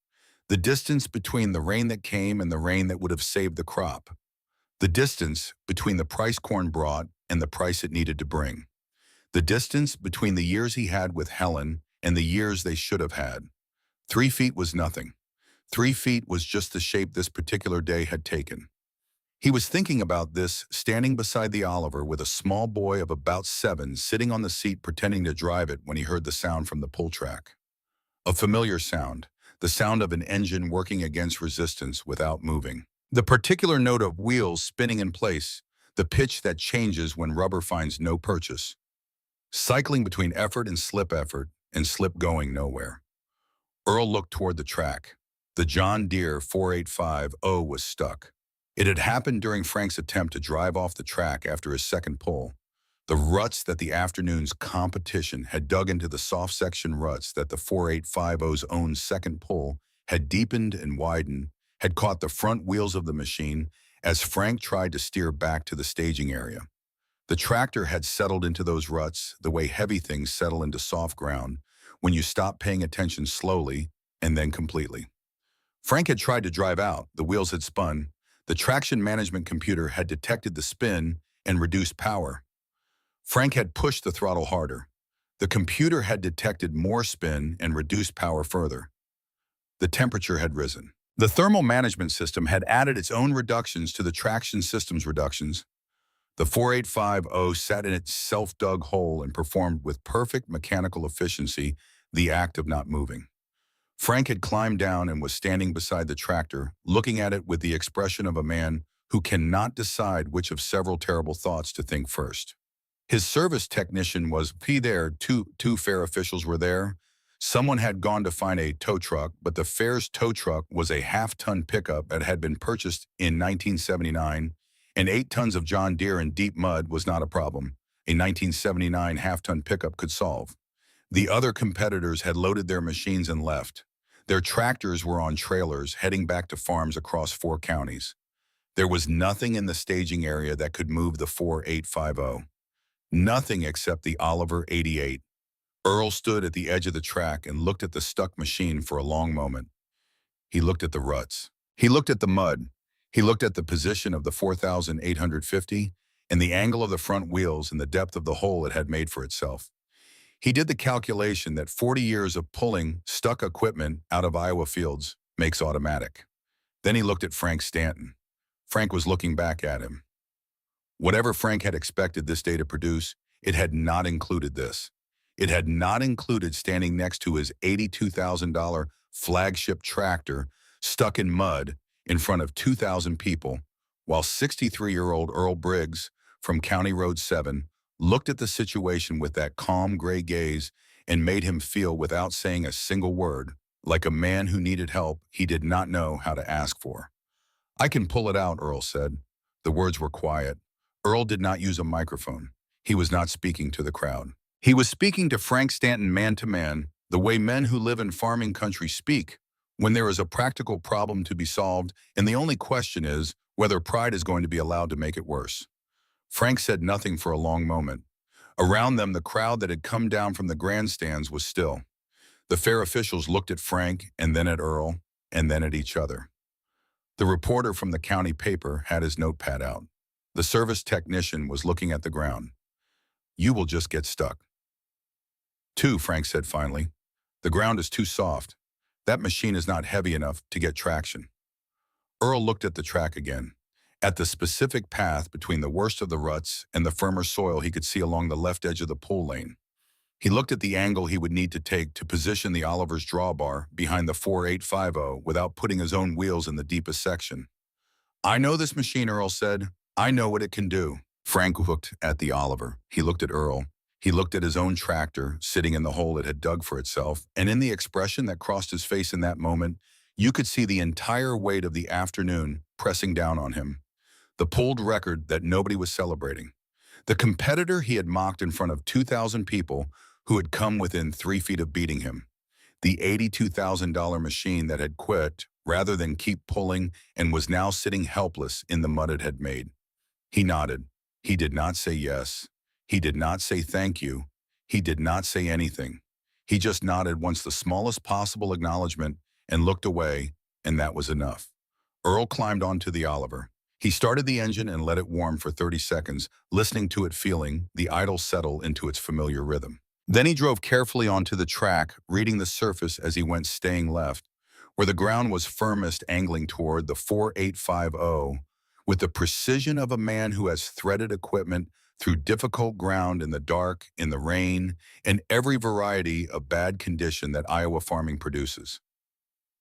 The distance between the rain that came and the rain that would have saved the crop. The distance between the price corn brought and the price it needed to bring. The distance between the years he had with Helen and the years they should have had. 3 feet was nothing. 3 feet was just the shape this particular day had taken. He was thinking about this standing beside the Oliver with a small boy of about 7 sitting on the seat pretending to drive it when he heard the sound from the pull track. A familiar sound, the sound of an engine working against resistance without moving. The particular note of wheels spinning in place, the pitch that changes when rubber finds no purchase. Cycling between effort and slip going nowhere. Earl looked toward the track. The John Deere 4850 was stuck. It had happened during Frank's attempt to drive off the track after his second pull. The ruts that the afternoon's competition had dug into the soft section ruts that the 4850's own second pull had deepened and widened, had caught the front wheels of the machine as Frank tried to steer back to the staging area. The tractor had settled into those ruts the way heavy things settle into soft ground when you stop paying attention slowly and then completely. Frank had tried to drive out, the wheels had spun, the traction management computer had detected the spin and reduced power. Frank had pushed the throttle harder. The computer had detected more spin and reduced power further. The temperature had risen. The thermal management system had added its own reductions to the traction system's reductions. The 4850 sat in its self-dug hole and performed with perfect mechanical efficiency the act of not moving. Frank had climbed down and was standing beside the tractor, looking at it with the expression of a man who cannot decide which of several terrible thoughts to think first. His service technician was there. Two fair officials were there. Someone had gone to find a tow truck, but the fair's tow truck was a half-ton pickup that had been purchased in 1979, and 8 tons of John Deere in deep mud was not a problem. A 1979 half-ton pickup could solve. The other competitors had loaded their machines and left. Their tractors were on trailers heading back to farms across 4 counties. There was nothing in the staging area that could move the 4850. Nothing except the Oliver 88. Earl stood at the edge of the track and looked at the stuck machine for a long moment. He looked at the ruts. He looked at the mud. He looked at the position of the 4,850 and the angle of the front wheels and the depth of the hole it had made for itself. He did the calculation that 40 years of pulling stuck equipment out of Iowa fields makes automatic. Then he looked at Frank Stanton. Frank was looking back at him. Whatever Frank had expected this day to produce, it had not included this. It had not included standing next to his $82,000 flagship tractor stuck in mud in front of 2,000 people, while 63-year-old Earl Briggs from County Road 7 looked at the situation with that calm gray gaze and made him feel, without saying a single word, like a man who needed help he did not know how to ask for. "I can pull it out," Earl said. The words were quiet. Earl did not use a microphone. He was not speaking to the crowd. He was speaking to Frank Stanton man to man, the way men who live in farming country speak, when there is a practical problem to be solved, and the only question is whether pride is going to be allowed to make it worse. Frank said nothing for a long moment. Around them, the crowd that had come down from the grandstands was still. The fair officials looked at Frank, and then at Earl, and then at each other. The reporter from the county paper had his notepad out. The service technician was looking at the ground. "You will just get stuck." "Two," Frank said finally. "The ground is too soft. That machine is not heavy enough to get traction." Earl looked at the track again, at the specific path between the worst of the ruts and the firmer soil he could see along the left edge of the pull lane. He looked at the angle he would need to take to position the Oliver's drawbar behind the 4850 without putting his own wheels in the deepest section. "I know this machine," Earl said. "I know what it can do." Frank looked at the Oliver. He looked at Earl. He looked at his own tractor sitting in the hole it had dug for itself, and in the expression that crossed his face in that moment, you could see the entire weight of the afternoon pressing down on him. The pulled record that nobody was celebrating. The competitor he had mocked in front of 2,000 people who had come within 3 feet of beating him. The $82,000 machine that had quit rather than keep pulling and was now sitting helpless in the mud it had made. He nodded. He did not say yes. He did not say thank you. He did not say anything. He just nodded once, the smallest possible acknowledgement, and looked away, and that was enough. Earl climbed onto the Oliver. He started the engine and let it warm for 30 seconds, listening to it, feeling the idle settle into its familiar rhythm. Then he drove carefully onto the track, reading the surface as he went, staying left, where the ground was firmest, angling toward the 4850, with the precision of a man who has threaded equipment through difficult ground in the dark, in the rain, and every variety of bad condition that Iowa farming produces.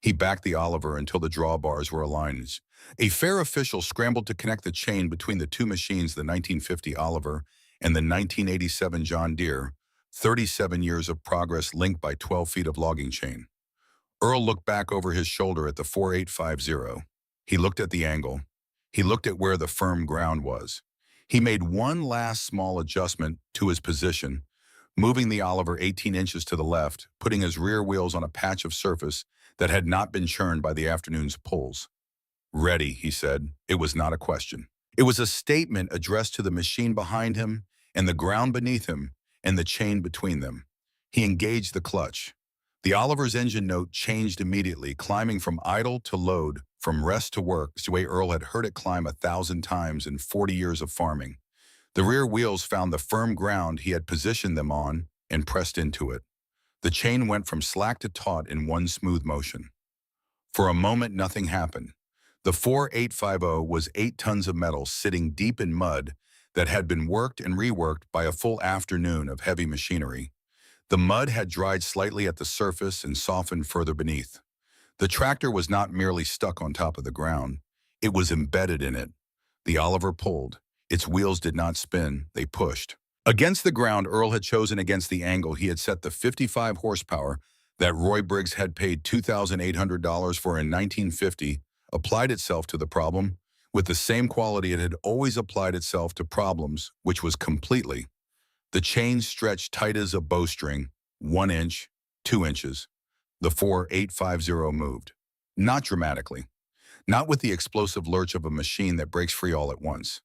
He backed the Oliver until the drawbars were aligned. A fair official scrambled to connect the chain between the two machines, the 1950 Oliver and the 1987 John Deere, 37 years of progress linked by 12 feet of logging chain. Earl looked back over his shoulder at the 4850. He looked at the angle. He looked at where the firm ground was. He made one last small adjustment to his position, moving the Oliver 18 inches to the left, putting his rear wheels on a patch of surface that had not been churned by the afternoon's pulls. Ready, he said. It was not a question. It was a statement addressed to the machine behind him and the ground beneath him and the chain between them. He engaged the clutch. The Oliver's engine note changed immediately, climbing from idle to load, from rest to work, the way Earl had heard it climb 1,000 times in 40 years of farming. The rear wheels found the firm ground he had positioned them on and pressed into it. The chain went from slack to taut in one smooth motion. For a moment, nothing happened. The 4850 was 8 tons of metal sitting deep in mud that had been worked and reworked by a full afternoon of heavy machinery. The mud had dried slightly at the surface and softened further beneath. The tractor was not merely stuck on top of the ground. It was embedded in it. The Oliver pulled. Its wheels did not spin, they pushed. Against the ground Earl had chosen against the angle he had set the 55 horsepower that Roy Briggs had paid $2,800 for in 1950 applied itself to the problem with the same quality it had always applied itself to problems, which was completely. The chain stretched tight as a bowstring, 1 inch, 2 inches. The 4850 moved. Not dramatically. Not with the explosive lurch of a machine that breaks free all at once.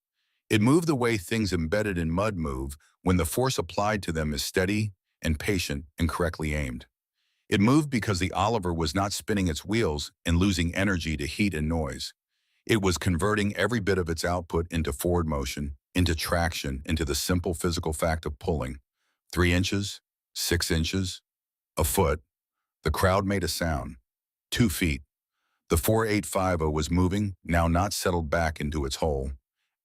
It moved the way things embedded in mud move when the force applied to them is steady and patient and correctly aimed. It moved because the Oliver was not spinning its wheels and losing energy to heat and noise. It was converting every bit of its output into forward motion, into traction, into the simple physical fact of pulling. 3 inches, 6 inches, a foot. The crowd made a sound. 2 feet. The 4850 was moving, now not settled back into its hole,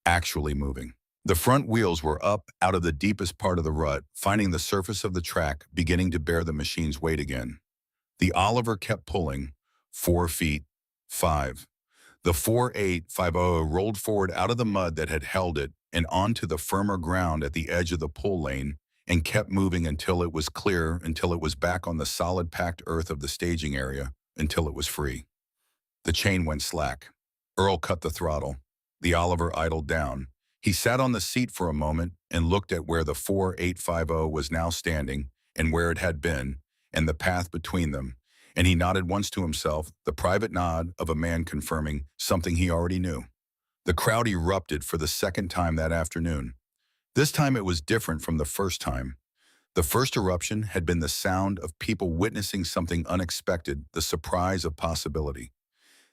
actually moving. The front wheels were up out of the deepest part of the rut, finding the surface of the track, beginning to bear the machine's weight again. The Oliver kept pulling, 4 feet, 5. The 4850 rolled forward out of the mud that had held it and onto the firmer ground at the edge of the pull lane and kept moving until it was clear, until it was back on the solid packed earth of the staging area, until it was free. The chain went slack. Earl cut the throttle. The Oliver idled down. He sat on the seat for a moment and looked at where the 4850 was now standing and where it had been and the path between them, and he nodded once to himself, the private nod of a man confirming something he already knew. The crowd erupted for the second time that afternoon. This time it was different from the first time. The first eruption had been the sound of people witnessing something unexpected, the surprise of possibility.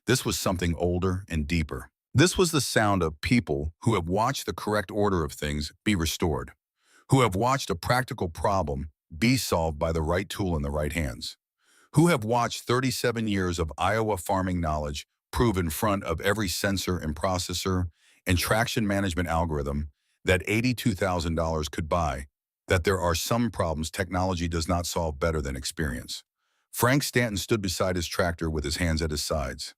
This was something older and deeper. This was the sound of people who have watched the correct order of things be restored, who have watched a practical problem be solved by the right tool in the right hands, who have watched 37 years of Iowa farming knowledge prove in front of every sensor and processor and traction management algorithm that $82,000 could buy, that there are some problems technology does not solve better than experience. Frank Stanton stood beside his tractor with his hands at his sides.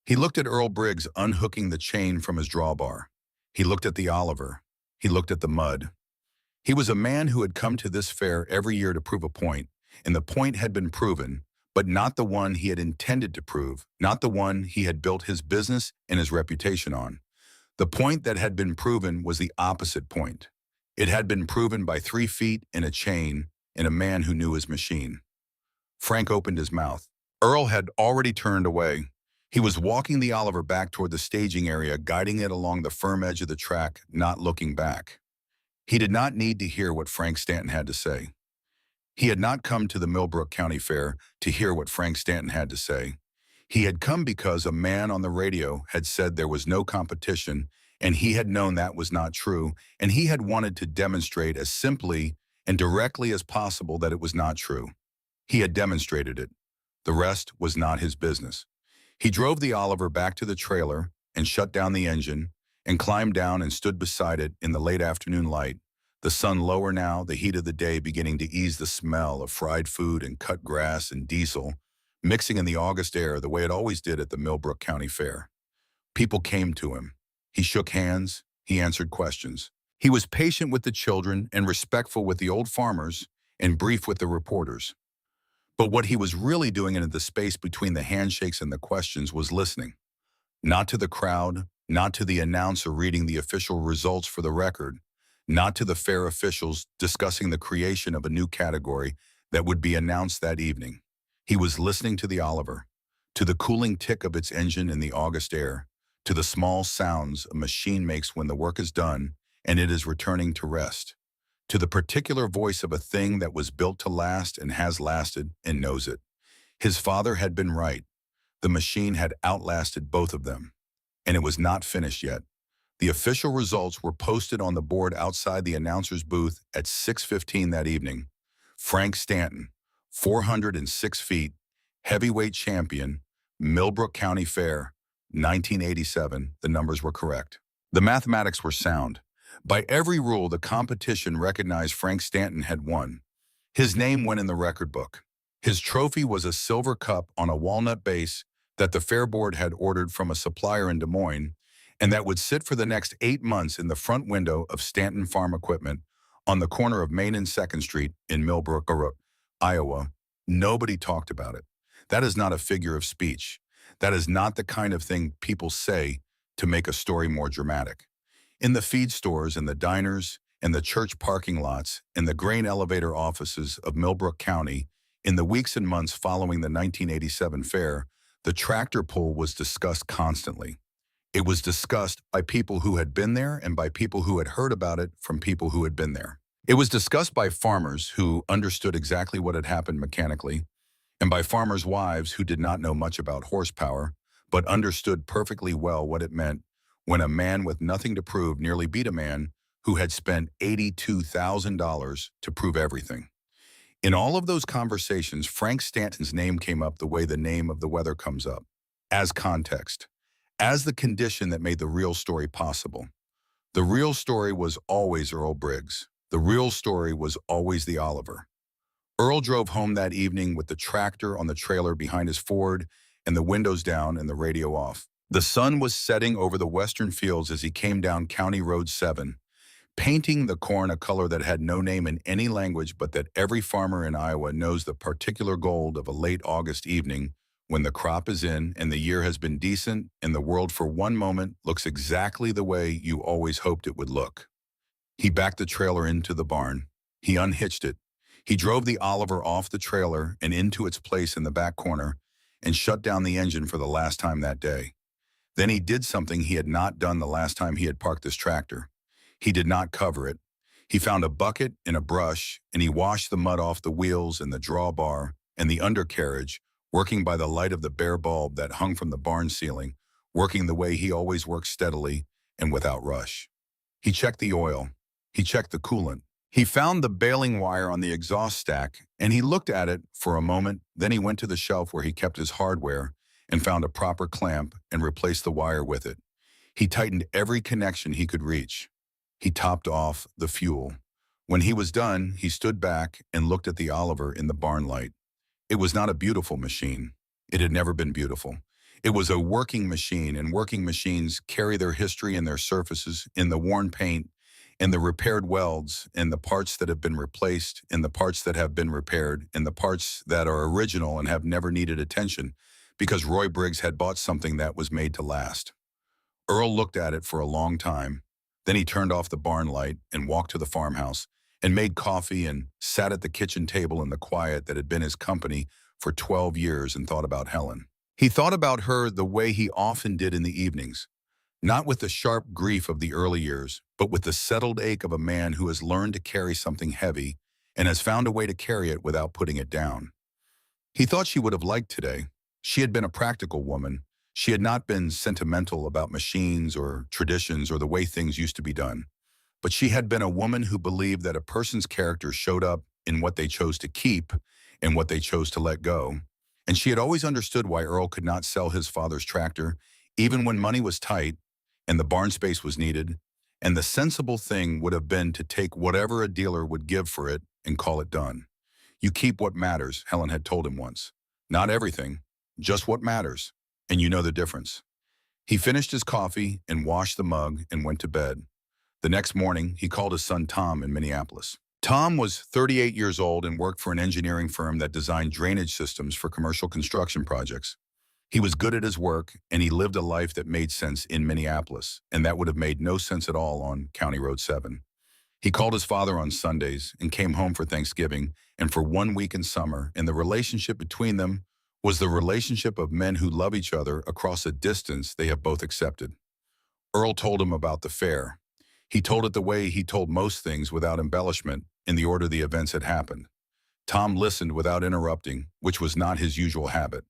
He looked at Earl Briggs unhooking the chain from his drawbar. He looked at the Oliver. He looked at the mud. He was a man who had come to this fair every year to prove a point, and the point had been proven, but not the one he had intended to prove, not the one he had built his business and his reputation on. The point that had been proven was the opposite point. It had been proven by 3 feet and a chain and a man who knew his machine. Frank opened his mouth. Earl had already turned away. He was walking the Oliver back toward the staging area, guiding it along the firm edge of the track, not looking back. He did not need to hear what Frank Stanton had to say. He had not come to the Millbrook County Fair to hear what Frank Stanton had to say. He had come because a man on the radio had said there was no competition, and he had known that was not true, and he had wanted to demonstrate as simply and directly as possible that it was not true. He had demonstrated it. The rest was not his business. He drove the Oliver back to the trailer and shut down the engine and climbed down and stood beside it in the late afternoon light, the sun lower now, the heat of the day beginning to ease the smell of fried food and cut grass and diesel, mixing in the August air the way it always did at the Millbrook County Fair. People came to him. He shook hands. He answered questions. He was patient with the children and respectful with the old farmers and brief with the reporters. But what he was really doing in the space between the handshakes and the questions was listening. Not to the crowd, not to the announcer reading the official results for the record, not to the fair officials discussing the creation of a new category that would be announced that evening. He was listening to the Oliver, to the cooling tick of its engine in the August air, to the small sounds a machine makes when the work is done and it is returning to rest, to the particular voice of a thing that was built to last and has lasted and knows it. His father had been right. The machine had outlasted both of them, and it was not finished yet. The official results were posted on the board outside the announcer's booth at 6:15 that evening. Frank Stanton, 406 feet, heavyweight champion, Millbrook County Fair, 1987. The numbers were correct. The mathematics were sound. By every rule, the competition recognized Frank Stanton had won. His name went in the record book. His trophy was a silver cup on a walnut base that the Fair Board had ordered from a supplier in Des Moines, and that would sit for the next 8 months in the front window of Stanton Farm Equipment on the corner of Main and 2nd Street in Millbrook, Iowa. Nobody talked about it. That is not a figure of speech. That is not the kind of thing people say to make a story more dramatic. In the feed stores and the diners and the church parking lots and the grain elevator offices of Millbrook County, in the weeks and months following the 1987 fair, the tractor pull was discussed constantly. It was discussed by people who had been there and by people who had heard about it from people who had been there. It was discussed by farmers who understood exactly what had happened mechanically, and by farmers' wives who did not know much about horsepower, but understood perfectly well what it meant when a man with nothing to prove nearly beat a man who had spent $82,000 to prove everything. In all of those conversations, Frank Stanton's name came up the way the name of the weather comes up, as context, as the condition that made the real story possible. The real story was always Earl Briggs. The real story was always the Oliver. Earl drove home that evening with the tractor on the trailer behind his Ford and the windows down and the radio off. The sun was setting over the western fields as he came down County Road 7, painting the corn a color that had no name in any language but that every farmer in Iowa knows the particular gold of a late August evening when the crop is in and the year has been decent and the world for one moment looks exactly the way you always hoped it would look. He backed the trailer into the barn. He unhitched it. He drove the Oliver off the trailer and into its place in the back corner and shut down the engine for the last time that day. Then he did something he had not done the last time he had parked his tractor. He did not cover it. He found a bucket and a brush, and he washed the mud off the wheels and the drawbar and the undercarriage, working by the light of the bare bulb that hung from the barn ceiling, working the way he always worked, steadily and without rush. He checked the oil. He checked the coolant. He found the baling wire on the exhaust stack, and he looked at it for a moment. Then he went to the shelf where he kept his hardware and found a proper clamp and replaced the wire with it. He tightened every connection he could reach. He topped off the fuel. When he was done, he stood back and looked at the Oliver in the barn light. It was not a beautiful machine. It had never been beautiful. It was a working machine, and working machines carry their history and their surfaces in the worn paint, and the repaired welds, and the parts that have been replaced, and the parts that have been repaired, and the parts that are original and have never needed attention, because Roy Briggs had bought something that was made to last. Earl looked at it for a long time. Then he turned off the barn light and walked to the farmhouse and made coffee and sat at the kitchen table in the quiet that had been his company for 12 years and thought about Helen. He thought about her the way he often did in the evenings, not with the sharp grief of the early years, but with the settled ache of a man who has learned to carry something heavy and has found a way to carry it without putting it down. He thought she would have liked today. She had been a practical woman. She had not been sentimental about machines or traditions or the way things used to be done. But she had been a woman who believed that a person's character showed up in what they chose to keep and what they chose to let go. And she had always understood why Earl could not sell his father's tractor, even when money was tight and the barn space was needed, and the sensible thing would have been to take whatever a dealer would give for it and call it done. You keep what matters, Helen had told him once. Not everything, just what matters, and you know the difference. He finished his coffee and washed the mug and went to bed. The next morning, he called his son Tom in Minneapolis. Tom was 38 years old and worked for an engineering firm that designed drainage systems for commercial construction projects. He was good at his work, and he lived a life that made sense in Minneapolis, and that would have made no sense at all on County Road 7. He called his father on Sundays and came home for Thanksgiving and for 1 week in summer, and the relationship between them was the relationship of men who love each other across a distance they have both accepted. Earl told him about the fair. He told it the way he told most things, without embellishment, in the order the events had happened. Tom listened without interrupting, which was not his usual habit.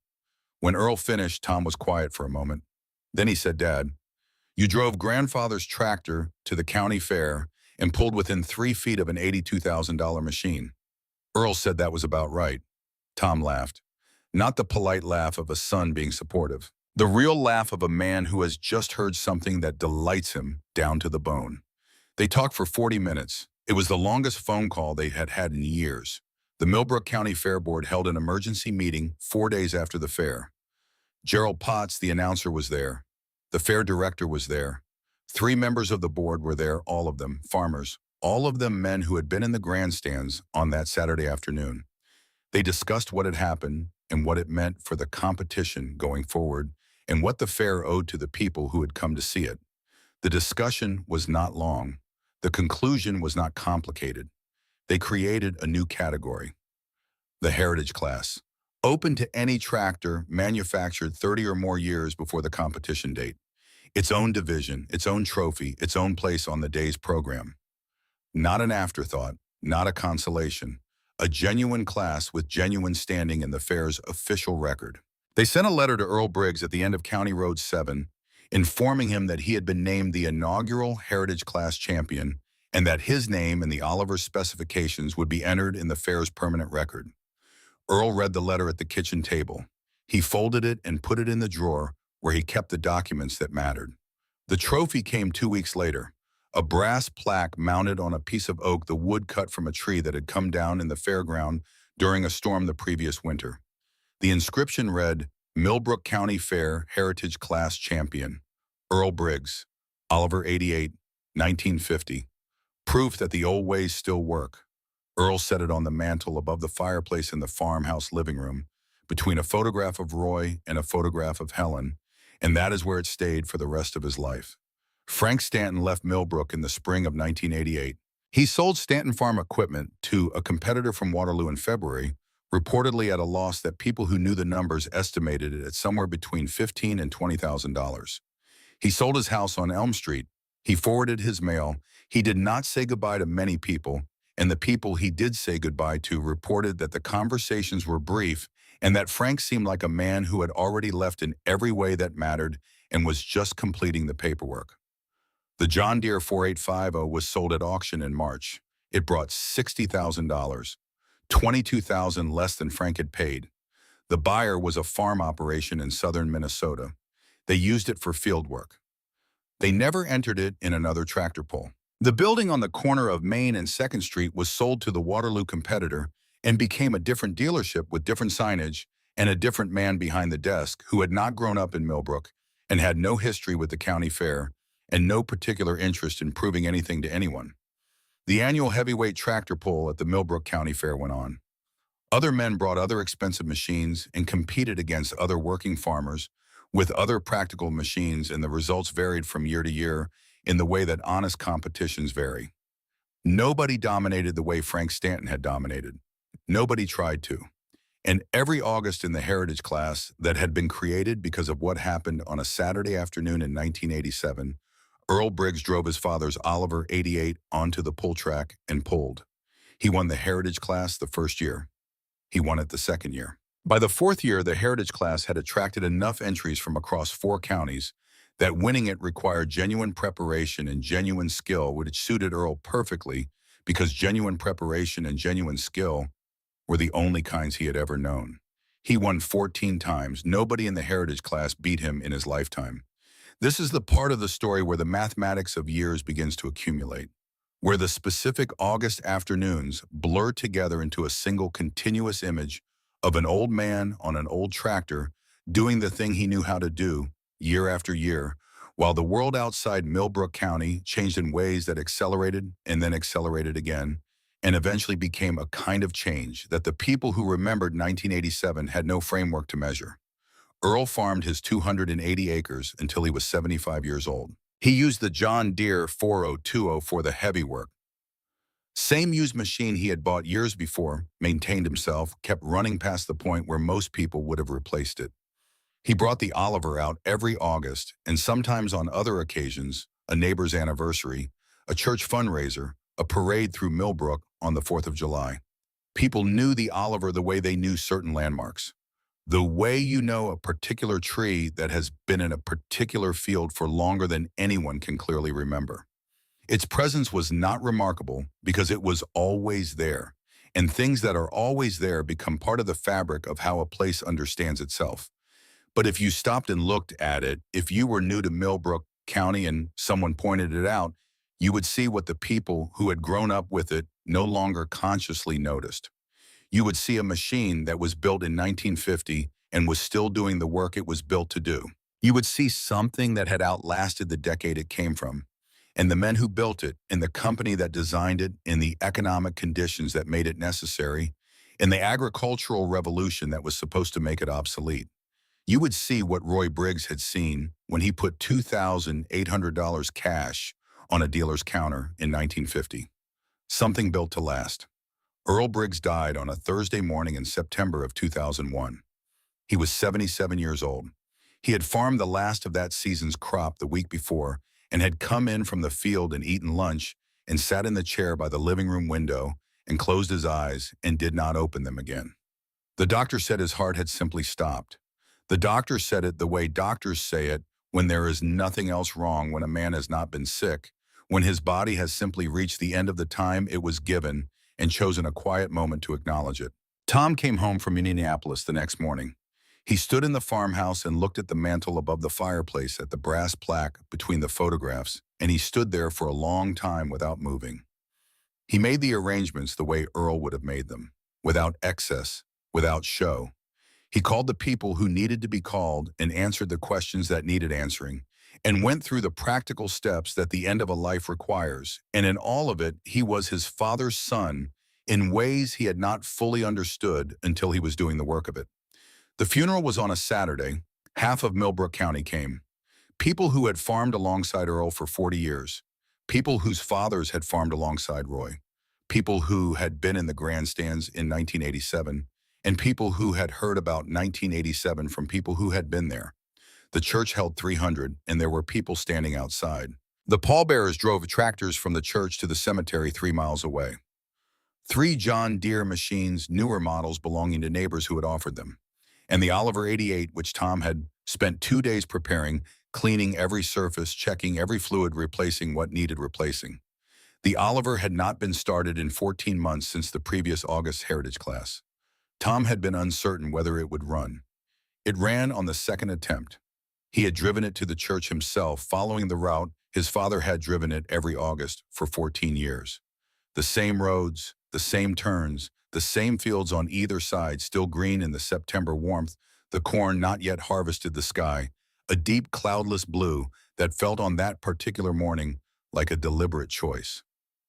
When Earl finished, Tom was quiet for a moment. Then he said, "Dad, you drove grandfather's tractor to the county fair and pulled within 3 feet of an $82,000 machine." Earl said that was about right. Tom laughed. Not the polite laugh of a son being supportive. The real laugh of a man who has just heard something that delights him down to the bone. They talked for 40 minutes. It was the longest phone call they had had in years. The Millbrook County Fair Board held an emergency meeting 4 days after the fair. Gerald Potts, the announcer, was there. The fair director was there. 3 members of the board were there, all of them farmers, all of them men who had been in the grandstands on that Saturday afternoon. They discussed what had happened and what it meant for the competition going forward and what the fair owed to the people who had come to see it. The discussion was not long. The conclusion was not complicated. They created a new category, the heritage class, open to any tractor manufactured 30 or more years before the competition date. Its own division, its own trophy, its own place on the day's program. Not an afterthought, not a consolation, a genuine class with genuine standing in the fair's official record. They sent a letter to Earl Briggs at the end of County Road 7, informing him that he had been named the inaugural Heritage Class champion and that his name and the Oliver specifications would be entered in the fair's permanent record. Earl read the letter at the kitchen table. He folded it and put it in the drawer where he kept the documents that mattered. The trophy came 2 weeks later, a brass plaque mounted on a piece of oak, the wood cut from a tree that had come down in the fairground during a storm the previous winter. The inscription read, "Millbrook County Fair Heritage Class Champion, Earl Briggs, Oliver 88, 1950. Proof that the old ways still work." Earl set it on the mantel above the fireplace in the farmhouse living room, between a photograph of Roy and a photograph of Helen, and that is where it stayed for the rest of his life. Frank Stanton left Millbrook in the spring of 1988. He sold Stanton Farm equipment to a competitor from Waterloo in February, reportedly at a loss that people who knew the numbers estimated it at somewhere between $15,000 and $20,000. He sold his house on Elm Street. He forwarded his mail. He did not say goodbye to many people, and the people he did say goodbye to reported that the conversations were brief and that Frank seemed like a man who had already left in every way that mattered and was just completing the paperwork. The John Deere 4850 was sold at auction in March. It brought $60,000, $22,000 less than Frank had paid. The buyer was a farm operation in southern Minnesota. They used it for field work. They never entered it in another tractor pull. The building on the corner of Main and 2nd Street was sold to the Waterloo competitor and became a different dealership with different signage and a different man behind the desk who had not grown up in Millbrook and had no history with the county fair and no particular interest in proving anything to anyone. The annual heavyweight tractor pull at the Millbrook County Fair went on. Other men brought other expensive machines and competed against other working farmers with other practical machines, and the results varied from year to year in the way that honest competitions vary. Nobody dominated the way Frank Stanton had dominated. Nobody tried to. And every August in the heritage class that had been created because of what happened on a Saturday afternoon in 1987, Earl Briggs drove his father's Oliver 88 onto the pull track and pulled. He won the heritage class the first year. He won it the second year. By the fourth year, the heritage class had attracted enough entries from across 4 counties that winning it required genuine preparation and genuine skill, which suited Earl perfectly because genuine preparation and genuine skill were the only kinds he had ever known. He won 14 times. Nobody in the heritage class beat him in his lifetime. This is the part of the story where the mathematics of years begins to accumulate, where the specific August afternoons blur together into a single continuous image of an old man on an old tractor doing the thing he knew how to do year after year, while the world outside Millbrook County changed in ways that accelerated and then accelerated again, and eventually became a kind of change that the people who remembered 1987 had no framework to measure. Earl farmed his 280 acres until he was 75 years old. He used the John Deere 4020 for the heavy work. Same used machine he had bought years before, maintained himself, kept running past the point where most people would have replaced it. He brought the Oliver out every August, and sometimes on other occasions, a neighbor's anniversary, a church fundraiser, a parade through Millbrook on the 4th of July. People knew the Oliver the way they knew certain landmarks. The way you know a particular tree that has been in a particular field for longer than anyone can clearly remember. Its presence was not remarkable because it was always there, and things that are always there become part of the fabric of how a place understands itself. But if you stopped and looked at it, if you were new to Millbrook County and someone pointed it out, you would see what the people who had grown up with it no longer consciously noticed. You would see a machine that was built in 1950 and was still doing the work it was built to do. You would see something that had outlasted the decade it came from, and the men who built it, and the company that designed it, and the economic conditions that made it necessary, and the agricultural revolution that was supposed to make it obsolete. You would see what Roy Briggs had seen when he put $2,800 cash on a dealer's counter in 1950. Something built to last. Earl Briggs died on a Thursday morning in September of 2001. He was 77 years old. He had farmed the last of that season's crop the week before and had come in from the field and eaten lunch and sat in the chair by the living room window and closed his eyes and did not open them again. The doctor said his heart had simply stopped. The doctor said it the way doctors say it when there is nothing else wrong, when a man has not been sick, when his body has simply reached the end of the time it was given and chosen a quiet moment to acknowledge it. Tom came home from Indianapolis the next morning. He stood in the farmhouse and looked at the mantel above the fireplace at the brass plaque between the photographs, and he stood there for a long time without moving. He made the arrangements the way Earl would have made them, without excess, without show. He called the people who needed to be called and answered the questions that needed answering, and went through the practical steps that the end of a life requires. And in all of it, he was his father's son in ways he had not fully understood until he was doing the work of it. The funeral was on a Saturday. Half of Millbrook County came. People who had farmed alongside Earl for 40 years. People whose fathers had farmed alongside Roy. People who had been in the grandstands in 1987. And people who had heard about 1987 from people who had been there. The church held 300, and there were people standing outside. The pallbearers drove tractors from the church to the cemetery 3 miles away. 3 John Deere machines, newer models belonging to neighbors who had offered them. And the Oliver 88, which Tom had spent 2 days preparing, cleaning every surface, checking every fluid, replacing what needed replacing. The Oliver had not been started in 14 months since the previous August Heritage class. Tom had been uncertain whether it would run. It ran on the second attempt. He had driven it to the church himself, following the route his father had driven it every August for 14 years. The same roads, the same turns, the same fields on either side, still green in the September warmth, the corn not yet harvested, the sky, a deep cloudless blue that felt on that particular morning like a deliberate choice.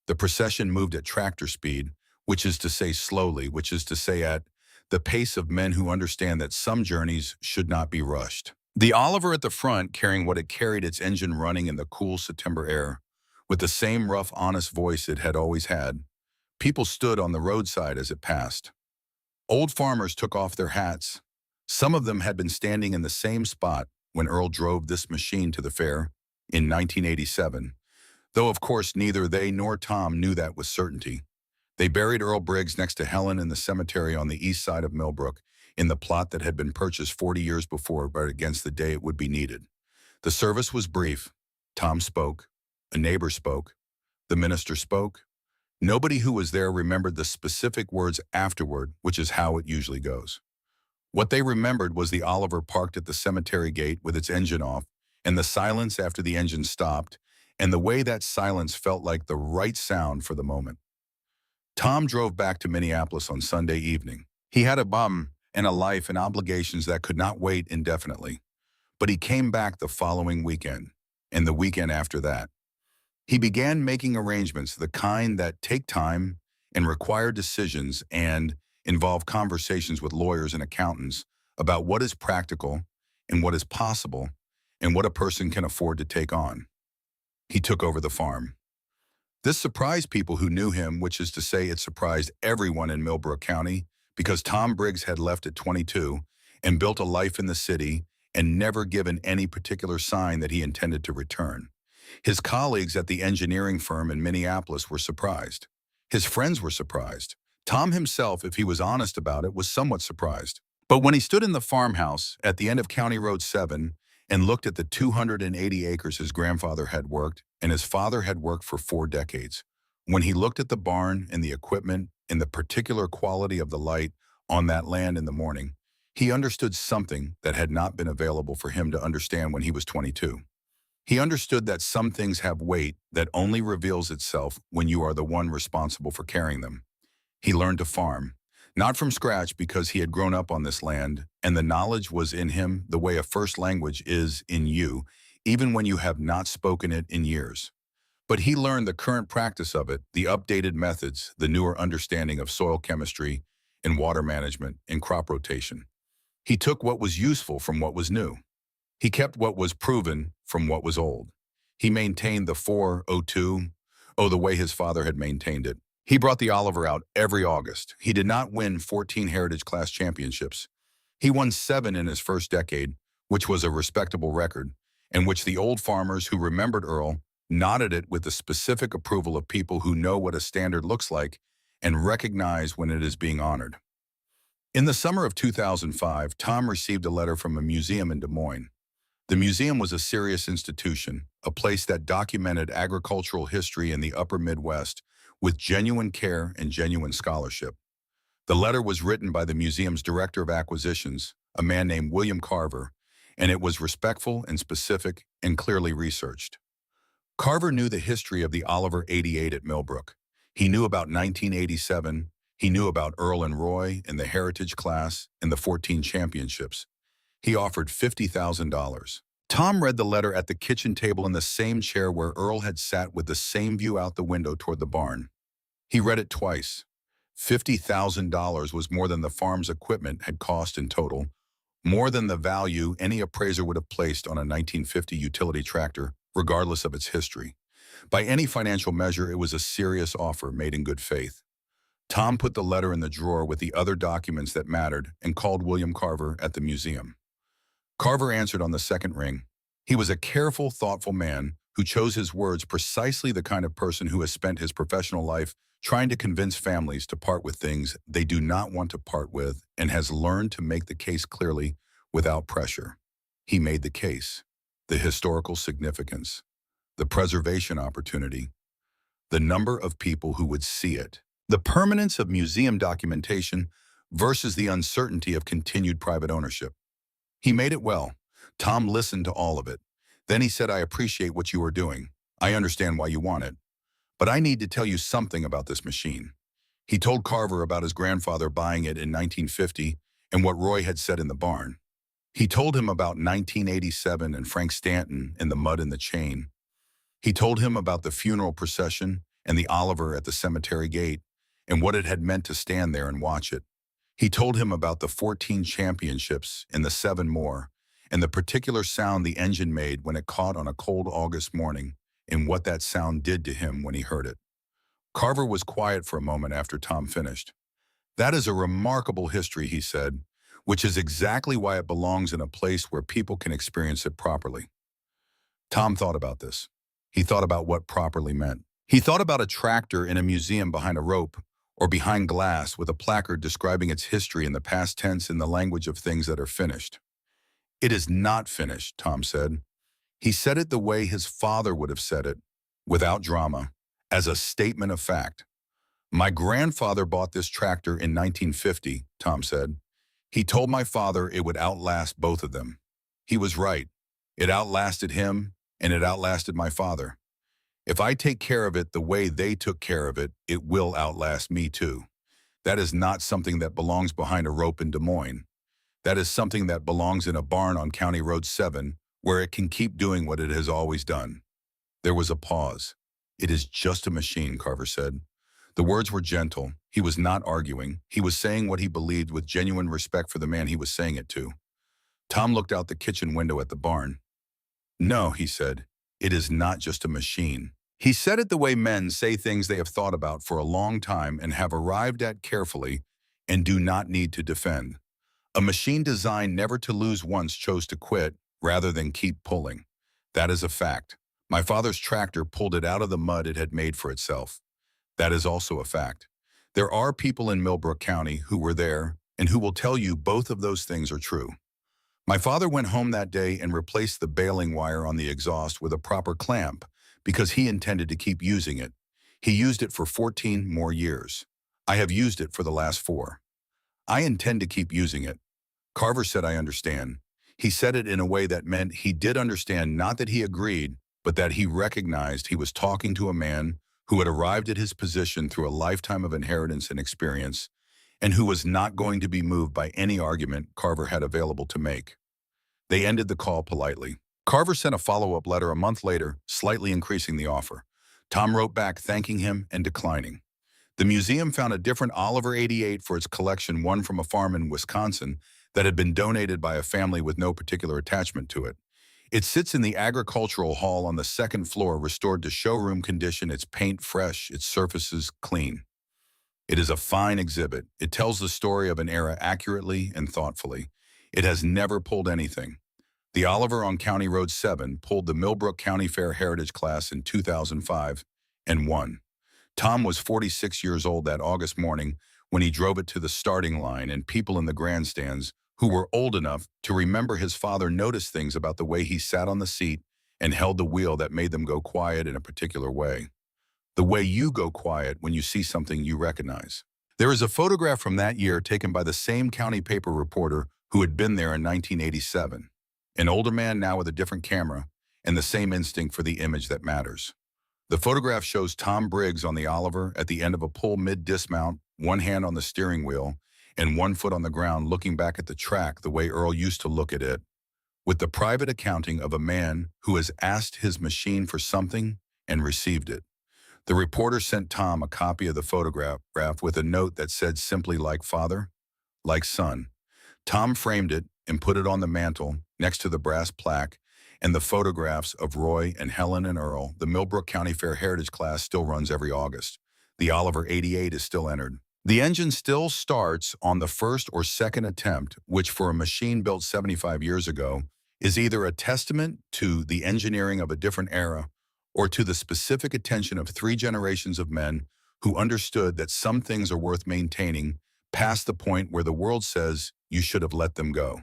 The procession moved at tractor speed, which is to say slowly, which is to say at the pace of men who understand that some journeys should not be rushed. The Oliver at the front, carrying what it carried, its engine running in the cool September air, with the same rough, honest voice it had always had. People stood on the roadside as it passed. Old farmers took off their hats. Some of them had been standing in the same spot when Earl drove this machine to the fair in 1987, though of course neither they nor Tom knew that with certainty. They buried Earl Briggs next to Helen in the cemetery on the east side of Millbrook, in the plot that had been purchased 40 years before, but against the day it would be needed. The service was brief. Tom spoke. A neighbor spoke. The minister spoke. Nobody who was there remembered the specific words afterward, which is how it usually goes. What they remembered was the Oliver parked at the cemetery gate with its engine off, and the silence after the engine stopped, and the way that silence felt like the right sound for the moment. Tom drove back to Minneapolis on Sunday evening. He had a bum and a life and obligations that could not wait indefinitely. But he came back the following weekend, and the weekend after that. He began making arrangements, the kind that take time and require decisions and involve conversations with lawyers and accountants about what is practical in what is possible and what a person can afford to take on. He took over the farm. This surprised people who knew him, which is to say it surprised everyone in Millbrook County, because Tom Briggs had left at 22 and built a life in the city and never given any particular sign that he intended to return. His colleagues at the engineering firm in Minneapolis were surprised. His friends were surprised. Tom himself, if he was honest about it, was somewhat surprised. But when he stood in the farmhouse at the end of County Road 7 and looked at the 280 acres his grandfather had worked and his father had worked for 4 decades, when he looked at the barn and the equipment and the particular quality of the light on that land in the morning, he understood something that had not been available for him to understand when he was 22. He understood that some things have weight that only reveals itself when you are the one responsible for carrying them. He learned to farm, not from scratch because he had grown up on this land, and the knowledge was in him the way a first language is in you, even when you have not spoken it in years. But he learned the current practice of it, the updated methods, the newer understanding of soil chemistry and water management and crop rotation. He took what was useful from what was new. He kept what was proven from what was old. He maintained the 402, the way his father had maintained it. He brought the Oliver out every August. He did not win 14 Heritage Class championships. He won 7 in his first decade, which was a respectable record, and which the old farmers who remembered Earl nodded it with the specific approval of people who know what a standard looks like and recognize when it is being honored. In the summer of 2005, Tom received a letter from a museum in Des Moines. The museum was a serious institution, a place that documented agricultural history in the upper Midwest with genuine care and genuine scholarship. The letter was written by the museum's director of acquisitions, a man named William Carver, and it was respectful and specific and clearly researched. Carver knew the history of the Oliver 88 at Millbrook. He knew about 1987. He knew about Earl and Roy and the Heritage Class and the 14 championships. He offered $50,000. Tom read the letter at the kitchen table in the same chair where Earl had sat with the same view out the window toward the barn. He read it twice. $50,000 was more than the farm's equipment had cost in total, more than the value any appraiser would have placed on a 1950 utility tractor, regardless of its history. By any financial measure, it was a serious offer made in good faith. Tom put the letter in the drawer with the other documents that mattered and called William Carver at the museum. Carver answered on the second ring. He was a careful, thoughtful man who chose his words, precisely the kind of person who has spent his professional life trying to convince families to part with things they do not want to part with and has learned to make the case clearly without pressure. He made the case, the historical significance, the preservation opportunity, the number of people who would see it, the permanence of museum documentation versus the uncertainty of continued private ownership. He made it well. Tom listened to all of it. Then he said, "I appreciate what you are doing. I understand why you want it. But I need to tell you something about this machine." He told Carver about his grandfather buying it in 1950 and what Roy had said in the barn. He told him about 1987 and Frank Stanton and the mud in the chain. He told him about the funeral procession and the Oliver at the cemetery gate and what it had meant to stand there and watch it. He told him about the 14 championships and the 7 more, and the particular sound the engine made when it caught on a cold August morning, and what that sound did to him when he heard it. Carver was quiet for a moment after Tom finished. "That is a remarkable history," he said, "which is exactly why it belongs in a place where people can experience it properly." Tom thought about this. He thought about what properly meant. He thought about a tractor in a museum behind a rope, or behind glass with a placard describing its history in the past tense in the language of things that are finished. "It is not finished," Tom said. He said it the way his father would have said it, without drama, as a statement of fact. "My grandfather bought this tractor in 1950, Tom said. "He told my father it would outlast both of them. He was right. It outlasted him, and it outlasted my father. If I take care of it the way they took care of it, it will outlast me too. That is not something that belongs behind a rope in Des Moines. That is something that belongs in a barn on County Road 7, where it can keep doing what it has always done." There was a pause. "It is just a machine," Carver said. The words were gentle. He was not arguing. He was saying what he believed with genuine respect for the man he was saying it to. Tom looked out the kitchen window at the barn. "No," he said, "it is not just a machine." He said it the way men say things they have thought about for a long time and have arrived at carefully and do not need to defend. A machine designed never to lose once chose to quit rather than keep pulling. That is a fact. My father's tractor pulled it out of the mud it had made for itself. That is also a fact. There are people in Millbrook County who were there and who will tell you both of those things are true. My father went home that day and replaced the baling wire on the exhaust with a proper clamp because he intended to keep using it. He used it for 14 more years. I have used it for the last 4. I intend to keep using it. Carver said, "I understand." He said it in a way that meant he did understand, not that he agreed, but that he recognized he was talking to a man who had arrived at his position through a lifetime of inheritance and experience, and who was not going to be moved by any argument Carver had available to make. They ended the call politely. Carver sent a follow-up letter a month later, slightly increasing the offer. Tom wrote back thanking him and declining. The museum found a different Oliver 88 for its collection, one from a farm in Wisconsin that had been donated by a family with no particular attachment to it. It sits in the agricultural hall on the second floor, restored to showroom condition, its paint fresh, its surfaces clean. It is a fine exhibit. It tells the story of an era accurately and thoughtfully. It has never pulled anything. The Oliver on County Road 7 pulled the Millbrook County Fair Heritage Class in 2005 and won. Tom was 46 years old that August morning when he drove it to the starting line, and people in the grandstands who were old enough to remember his father noticed things about the way he sat on the seat and held the wheel that made them go quiet in a particular way. The way you go quiet when you see something you recognize. There is a photograph from that year taken by the same county paper reporter who had been there in 1987. An older man now with a different camera and the same instinct for the image that matters. The photograph shows Tom Briggs on the Oliver at the end of a pull mid-dismount, one hand on the steering wheel and one foot on the ground, looking back at the track the way Earl used to look at it, with the private accounting of a man who has asked his machine for something and received it. The reporter sent Tom a copy of the photograph with a note that said simply, "Like father, like son." Tom framed it and put it on the mantle next to the brass plaque and the photographs of Roy and Helen and Earl. The Millbrook County Fair Heritage Class still runs every August. The Oliver 88 is still entered. The engine still starts on the first or second attempt, which for a machine built 75 years ago is either a testament to the engineering of a different era or to the specific attention of 3 generations of men who understood that some things are worth maintaining past the point where the world says you should have let them go.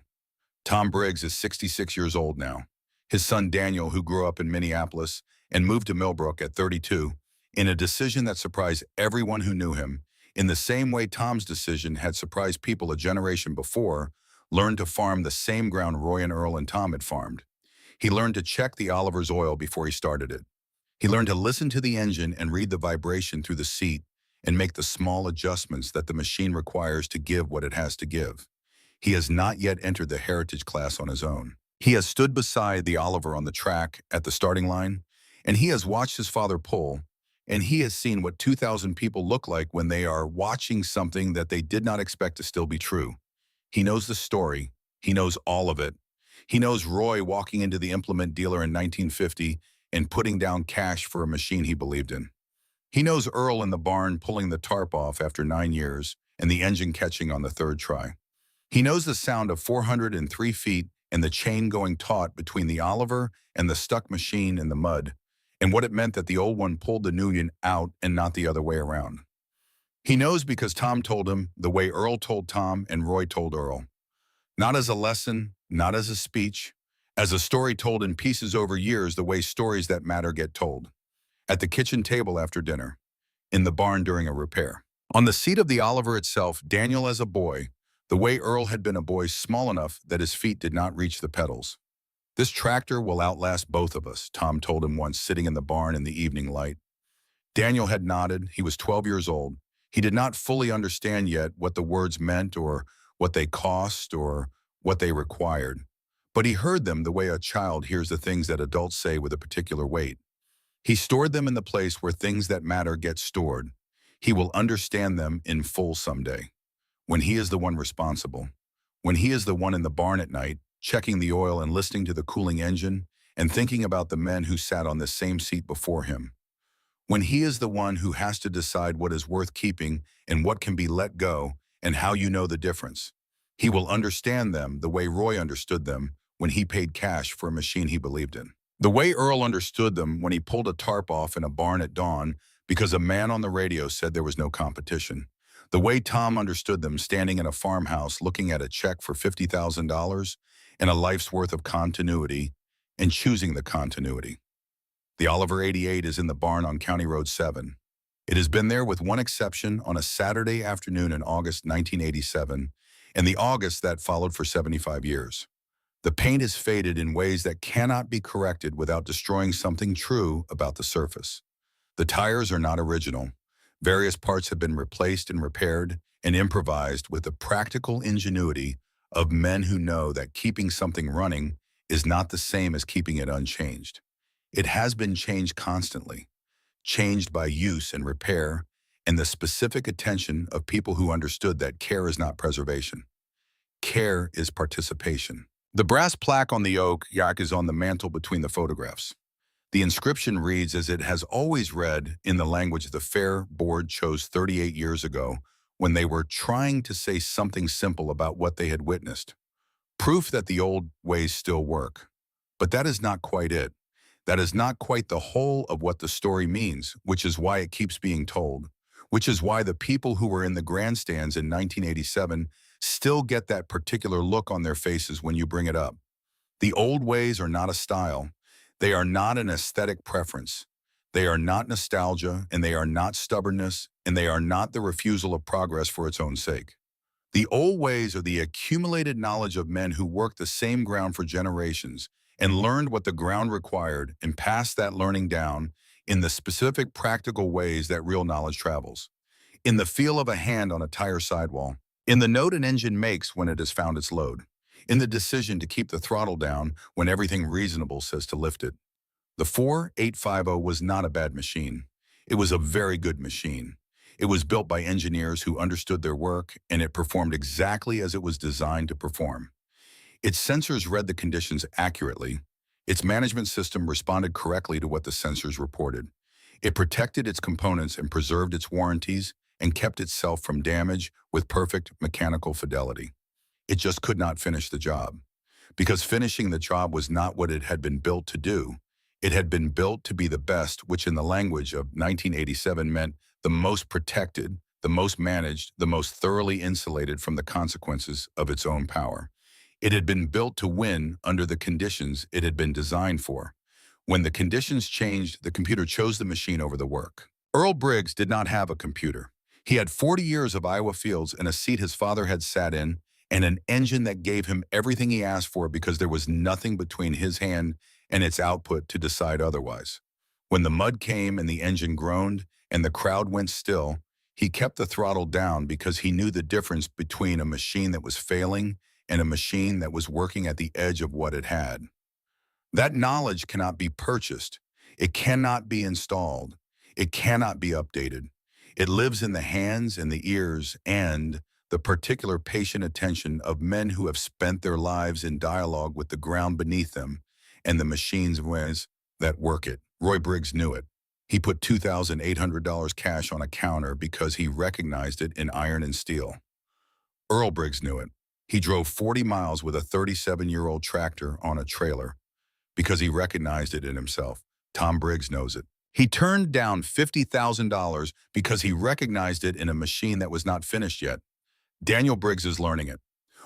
Tom Briggs is 66 years old now. His son Daniel, who grew up in Minneapolis and moved to Millbrook at 32, in a decision that surprised everyone who knew him, in the same way Tom's decision had surprised people a generation before, learned to farm the same ground Roy and Earl and Tom had farmed. He learned to check the Oliver's oil before he started it. He learned to listen to the engine and read the vibration through the seat and make the small adjustments that the machine requires to give what it has to give. He has not yet entered the heritage class on his own. He has stood beside the Oliver on the track at the starting line, and he has watched his father pull, and he has seen what 2,000 people look like when they are watching something that they did not expect to still be true. He knows the story. He knows all of it. He knows Roy walking into the implement dealer in 1950 and putting down cash for a machine he believed in. He knows Earl in the barn pulling the tarp off after 9 years and the engine catching on the 3rd try. He knows the sound of 403 feet and the chain going taut between the Oliver and the stuck machine in the mud, and what it meant that the old one pulled the new one out and not the other way around. He knows because Tom told him the way Earl told Tom and Roy told Earl. Not as a lesson, not as a speech, as a story told in pieces over years, the way stories that matter get told. At the kitchen table after dinner, in the barn during a repair. On the seat of the Oliver itself, Daniel as a boy, the way Earl had been a boy small enough that his feet did not reach the pedals. "This tractor will outlast both of us," Tom told him once, sitting in the barn in the evening light. Daniel had nodded. He was 12 years old. He did not fully understand yet what the words meant or what they cost or what they required. But he heard them the way a child hears the things that adults say with a particular weight. He stored them in the place where things that matter get stored. He will understand them in full someday. When he is the one responsible. When he is the one in the barn at night, checking the oil and listening to the cooling engine, and thinking about the men who sat on the same seat before him. When he is the one who has to decide what is worth keeping and what can be let go and how you know the difference, he will understand them the way Roy understood them when he paid cash for a machine he believed in. The way Earl understood them when he pulled a tarp off in a barn at dawn because a man on the radio said there was no competition. The way Tom understood them standing in a farmhouse looking at a check for $50,000 and a life's worth of continuity and choosing the continuity. The Oliver 88 is in the barn on County Road 7. It has been there with one exception on a Saturday afternoon in August 1987 and the August that followed for 75 years. The paint is faded in ways that cannot be corrected without destroying something true about the surface. The tires are not original. Various parts have been replaced and repaired and improvised with the practical ingenuity of men who know that keeping something running is not the same as keeping it unchanged. It has been changed constantly, changed by use and repair, and the specific attention of people who understood that care is not preservation. Care is participation. The brass plaque on the oak yak is on the mantle between the photographs. The inscription reads as it has always read in the language the Fair Board chose 38 years ago when they were trying to say something simple about what they had witnessed. Proof that the old ways still work. But that is not quite it. That is not quite the whole of what the story means, which is why it keeps being told, which is why the people who were in the grandstands in 1987 still get that particular look on their faces when you bring it up. The old ways are not a style. They are not an aesthetic preference. They are not nostalgia, and they are not stubbornness, and they are not the refusal of progress for its own sake. The old ways are the accumulated knowledge of men who worked the same ground for generations and learned what the ground required and passed that learning down in the specific practical ways that real knowledge travels. In the feel of a hand on a tire sidewall, in the note an engine makes when it has found its load, in the decision to keep the throttle down when everything reasonable says to lift it. The 4850 was not a bad machine. It was a very good machine. It was built by engineers who understood their work, and it performed exactly as it was designed to perform. Its sensors read the conditions accurately. Its management system responded correctly to what the sensors reported. It protected its components and preserved its warranties and kept itself from damage with perfect mechanical fidelity. It just could not finish the job. Because finishing the job was not what it had been built to do. It had been built to be the best, which in the language of 1987 meant the most protected, the most managed, the most thoroughly insulated from the consequences of its own power. It had been built to win under the conditions it had been designed for. When the conditions changed, the computer chose the machine over the work. Earl Briggs did not have a computer. He had 40 years of Iowa fields and a seat his father had sat in, and an engine that gave him everything he asked for because there was nothing between his hand and its output to decide otherwise. When the mud came and the engine groaned and the crowd went still, he kept the throttle down because he knew the difference between a machine that was failing and a machine that was working at the edge of what it had. That knowledge cannot be purchased. It cannot be installed. It cannot be updated. It lives in the hands and the ears and the particular patient attention of men who have spent their lives in dialogue with the ground beneath them and the machines that work it. Roy Briggs knew it. He put $2,800 cash on a counter because he recognized it in iron and steel. Earl Briggs knew it. He drove 40 miles with a 37-year-old tractor on a trailer because he recognized it in himself. Tom Briggs knows it. He turned down $50,000 because he recognized it in a machine that was not finished yet. Daniel Briggs is learning it.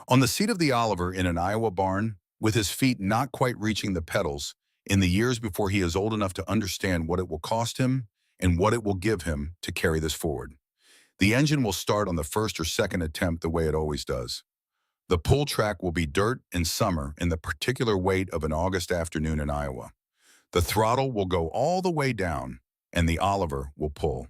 On the seat of the Oliver in an Iowa barn, with his feet not quite reaching the pedals, in the years before he is old enough to understand what it will cost him and what it will give him to carry this forward. The engine will start on the first or second attempt the way it always does. The pull track will be dirt and summer in the particular weight of an August afternoon in Iowa. The throttle will go all the way down, and the Oliver will pull.